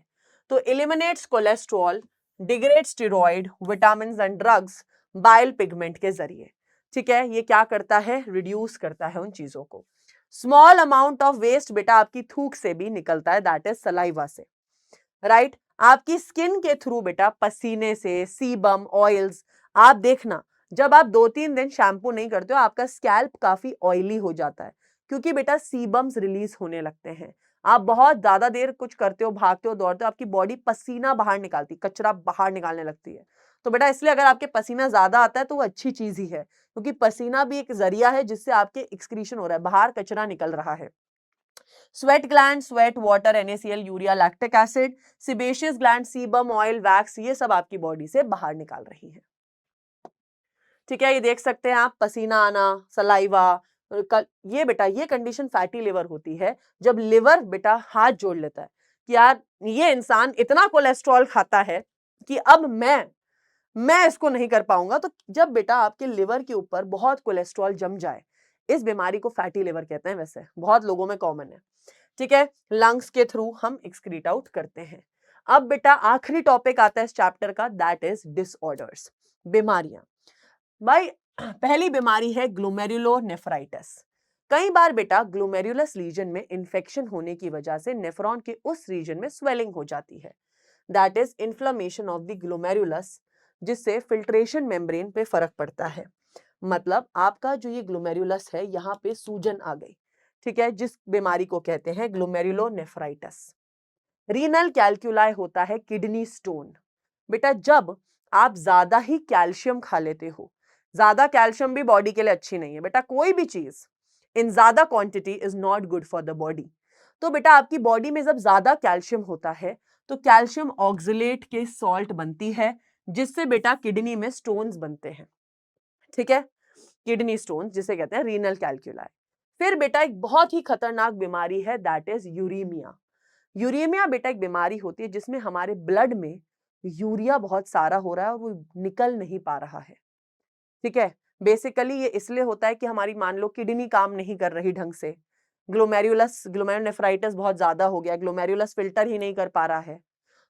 तो eliminates cholesterol, degrade steroid, vitamin and drugs bile pigment के जरिए। ठीक है, ये क्या करता है? रिड्यूस करता है उन चीजों को। स्मॉल अमाउंट ऑफ वेस्ट बेटा आपकी थूक से भी निकलता है, दैट इज सलाइवा से, राइट? आपकी स्किन के थ्रू बेटा पसीने से, सीबम, ऑयल्स, आप देखना जब आप 2-3 दिन शैम्पू नहीं करते हो आपका स्कैल्प काफी ऑयली हो जाता है, क्योंकि बेटा सीबम्स रिलीज होने लगते हैं। आप बहुत ज्यादा देर कुछ करते हो, भागते हो, दौड़ते हो, आपकी बॉडी पसीना बाहर निकालती, कचरा बाहर निकालने लगती है। तो बेटा इसलिए अगर आपके पसीना ज्यादा आता है तो वो अच्छी चीज ही है, क्योंकि पसीना भी एक जरिया है जिससे आपके एक्सक्रीशन हो रहा है, बाहर कचरा निकल रहा है। Sweat gland, sweat, water, NaCl, urea, lactic acid, sebaceous gland, sebum, oil, wax, ये सब आपकी बॉडी से बाहर निकाल रही है। ठीक है, ये देख सकते हैं आप, पसीना आना, सलाइवा, ये बेटा ये कंडीशन फैटी लिवर होती है, जब लिवर बेटा हाथ जोड़ लेता है कि यार ये इंसान इतना कोलेस्ट्रॉल खाता है कि अब मैं इसको नहीं कर पाऊंगा। तो जब बेटा आपके लिवर के ऊपर बहुत कोलेस्ट्रॉल जम जाए, इस बीमारी को फैटी लिवर कहते हैं, वैसे बहुत लोगों में कॉमन है। ठीक है, लंग्स के थ्रू हम एक्सक्रीट आउट करते हैं। अब बेटा आखिरी टॉपिक आता है इस चैप्टर का, दैट इज डिसऑर्डर्स, बीमारियां। भाई पहली बीमारी है ग्लोमेरुलोनेफ्राइटिस। कई बार बेटा ग्लोमेरुलस रीजन में इंफेक्शन होने की वजह से नेफ्रॉन के उस रीजन में स्वेलिंग हो जाती है, that is inflammation of the glomerulus, जिससे फिल्ट्रेशन मेम्ब्रेन पे फर्क पड़ता है। मतलब आपका जो ये ग्लोमेरुलस है यहाँ पे सूजन आ गई। ठीक है, जिस बीमारी को कहते हैं ग्लोमेरुलोनेफ्राइटिस। रीनल कैल्कुलाई होता है किडनी स्टोन। बेटा जब आप ज्यादा ही कैल्शियम खा लेते हो, ज्यादा कैल्शियम भी बॉडी के लिए अच्छी नहीं है बेटा, कोई भी चीज इन ज्यादा quantity is not good for the body. तो बेटा आपकी बॉडी में जब ज्यादा कैल्शियम होता है तो कैल्शियम ऑक्सलेट के सॉल्ट बनती है, जिससे बेटा किडनी में स्टोन्स बनते हैं। ठीक है, किडनी स्टोन्स जिसे कहते हैं रीनल कैल्कुलाई। फिर बेटा एक बहुत ही खतरनाक बीमारी है, दैट इज यूरीमिया। यूरेमिया बेटा एक बीमारी होती है जिसमें हमारे ब्लड में यूरिया बहुत सारा हो रहा है और वो निकल नहीं पा रहा है। ठीक है, बेसिकली ये इसलिए होता है कि हमारी मान लो किडनी काम नहीं कर रही ढंग से, ग्लोमेरुलोनेफ्राइटिस बहुत ज्यादा हो गया, ग्लोमेरुलस फिल्टर ही नहीं कर पा रहा है।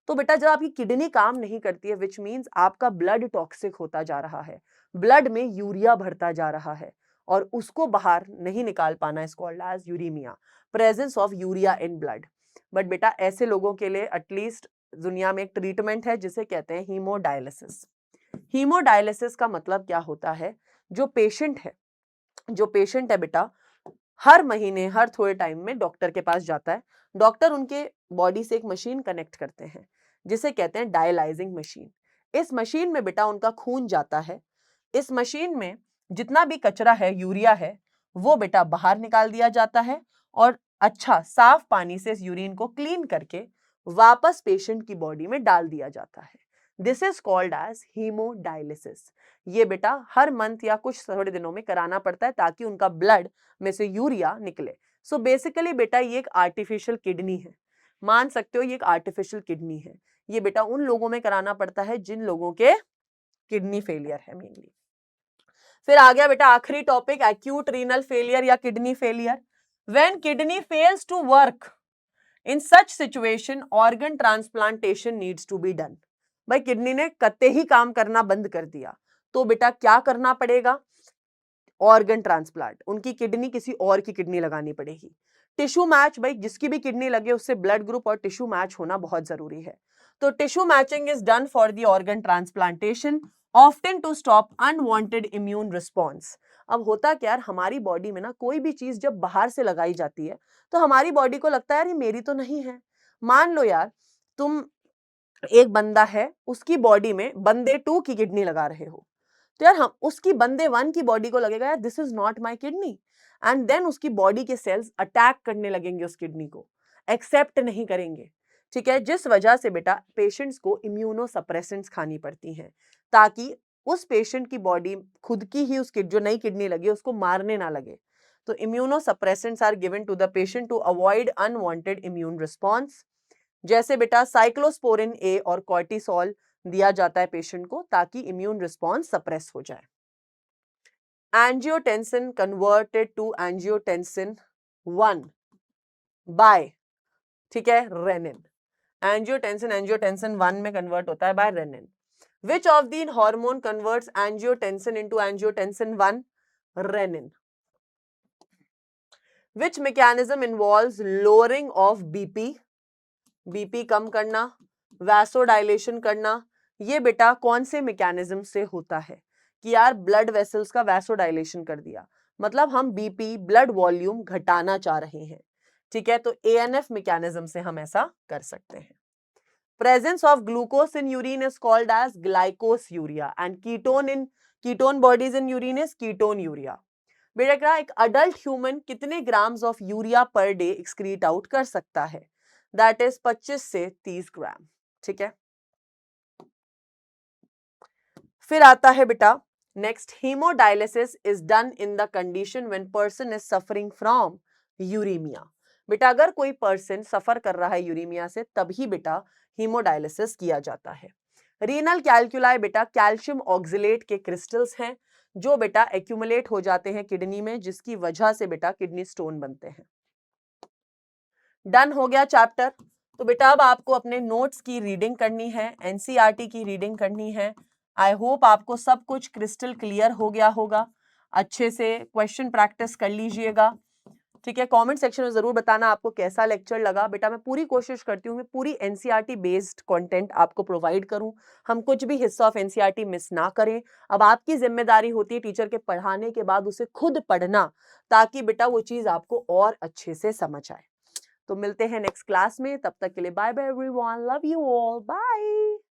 तो बेटा जब आपकी किडनी काम नहीं करती है, विच मीन्स आपका ब्लड टॉक्सिक होता जा रहा है, ब्लड में यूरिया भरता जा रहा है और उसको बाहर नहीं निकाल पाना is called as uraemia, presence of urea in blood. But बेटा ऐसे लोगों के लिए एटलीस्ट दुनिया में एक ट्रीटमेंट है जिसे कहते हैं हीमोडायलिसिस। हीमोडायलिसिस का मतलब क्या होता है? जो पेशेंट है बेटा हर महीने हर थोड़े टाइम में डॉक्टर के पास जाता है, डॉक्टर उनके बॉडी से एक मशीन कनेक्ट करते हैं जिसे कहते हैं डायलाइजिंग मशीन। इस मशीन में बेटा उनका खून जाता है, इस मशीन में जितना भी कचरा है, यूरिया है, वो बेटा बाहर निकाल दिया जाता है और अच्छा साफ पानी से इस यूरिन को क्लीन करके वापस पेशेंट की बॉडी में डाल दिया जाता है। This is called as haemodialysis. ये बेटा हर मंथ या कुछ थोड़े दिनों में कराना पड़ता है ताकि उनका ब्लड में से यूरिया निकले। सो बेसिकली बेटा ये एक आर्टिफिशियल किडनी है, मान सकते हो ये एक आर्टिफिशियल किडनी है। ये बेटा उन लोगों में कराना पड़ता है जिन लोगों के किडनी फेलियर है मेनली। फिर आ गया बेटा आखिरी टॉपिक, एक्यूट रीनल फेलियर या kidney failure. When kidney fails to work in such situation organ transplantation needs to be done. भाई किडनी ने कत्ते ही काम करना बंद कर दिया तो बेटा क्या करना पड़ेगा, ऑर्गन ट्रांसप्लांट, उनकी किडनी किसी और की किडनी लगानी पड़ेगी। टिश्यू मैच, भाई जिसकी भी किडनी लगे उससे ब्लड ग्रुप और टिश्यू मैच होना बहुत जरूरी है। तो tissue matching is done for the organ transplantation often to stop unwanted immune response. अब होता क्या यार, हमारी बॉडी में ना कोई भी चीज जब बाहर से लगाई जाती है तो हमारी बॉडी को लगता है यार ये मेरी तो नहीं है। मान लो यार तुम, एक बंदा है उसकी बॉडी में बंदे 2 की किडनी लगा रहे हो, तो यार हम उसकी बंदे 1 की बॉडी को लगेगा यार this is not my kidney, and then उसकी बॉडी के सेल्स अटैक करने लगेंगे उस किडनी को, एक्सेप्ट नहीं करेंगे। ठीक है, जिस वजह से बेटा पेशेंट्स को इम्यूनो सप्रेसेंट्स खानी पड़ती हैं ताकि उस पेशेंट की बॉडी खुद की ही उसकी जो नई किडनी लगी उसको मारने ना लगे। तो immuno suppressants are given to the patient to avoid unwanted immune response. जैसे बेटा साइक्लोस्पोरिन ए और कॉर्टिसोल दिया जाता है पेशेंट को ताकि इम्यून रिस्पॉन्स सप्रेस हो जाए। Angiotensin converted to angiotensin 1 by, ठीक है, रेनिन। एंजियोटेंसिन 1 में कन्वर्ट होता है by renin. Which of the hormone converts angiotensin into angiotensin 1? Renin. Which mechanism involves lowering of BP? BP कम करना, वैसोडाइलेशन करना। ये बेटा कौन से मैकेनिज्म से होता है कि यार ब्लड वेसल्स का वैसोडाइलेशन कर दिया, मतलब हम बीपी ब्लड वॉल्यूम घटाना चाह रहे हैं। ठीक है, तो एएनएफ मैकेनिज्म से हम ऐसा कर सकते हैं। Presence of glucose in urine is called as glycosuria and ketone bodies in urine is ketonuria. बेटा एक अडल्ट ह्यूमन कितने grams of urea per day excrete out कर सकता है? दैट इज 25 से 30 ग्राम। ठीक है, फिर आता है बेटा next, haemodialysis is done in the condition when person is suffering from uraemia. बेटा अगर कोई पर्सन सफर कर रहा है यूरीमिया से तभी बेटा हीमोडायलिसिस किया जाता है। रीनल कैल्कुलाई बेटा कैल्शियम ऑक्सिलेट के क्रिस्टल्स हैं जो बेटा एक्यूमुलेट हो जाते हैं किडनी में, जिसकी वजह से बेटा किडनी स्टोन बनते हैं। डन हो गया चैप्टर। तो बेटा अब आपको अपने नोट्स की रीडिंग करनी है, एनसीईआरटी की रीडिंग करनी है। आई होप आपको सब कुछ क्रिस्टल क्लियर हो गया होगा। अच्छे से क्वेश्चन प्रैक्टिस कर लीजिएगा। ठीक है, कमेंट सेक्शन में जरूर बताना आपको कैसा लेक्चर लगा। बेटा मैं पूरी कोशिश करती हूँ मैं पूरी एनसीईआरटी बेस्ड कंटेंट आपको प्रोवाइड करूँ, हम कुछ भी हिस्सा ऑफ एनसीईआरटी मिस ना करें। अब आपकी जिम्मेदारी होती है टीचर के पढ़ाने के बाद उसे खुद पढ़ना, ताकि बेटा वो चीज आपको और अच्छे से समझ आए। तो मिलते हैं नेक्स्ट क्लास में, तब तक के लिए bye bye everyone, love you all, bye.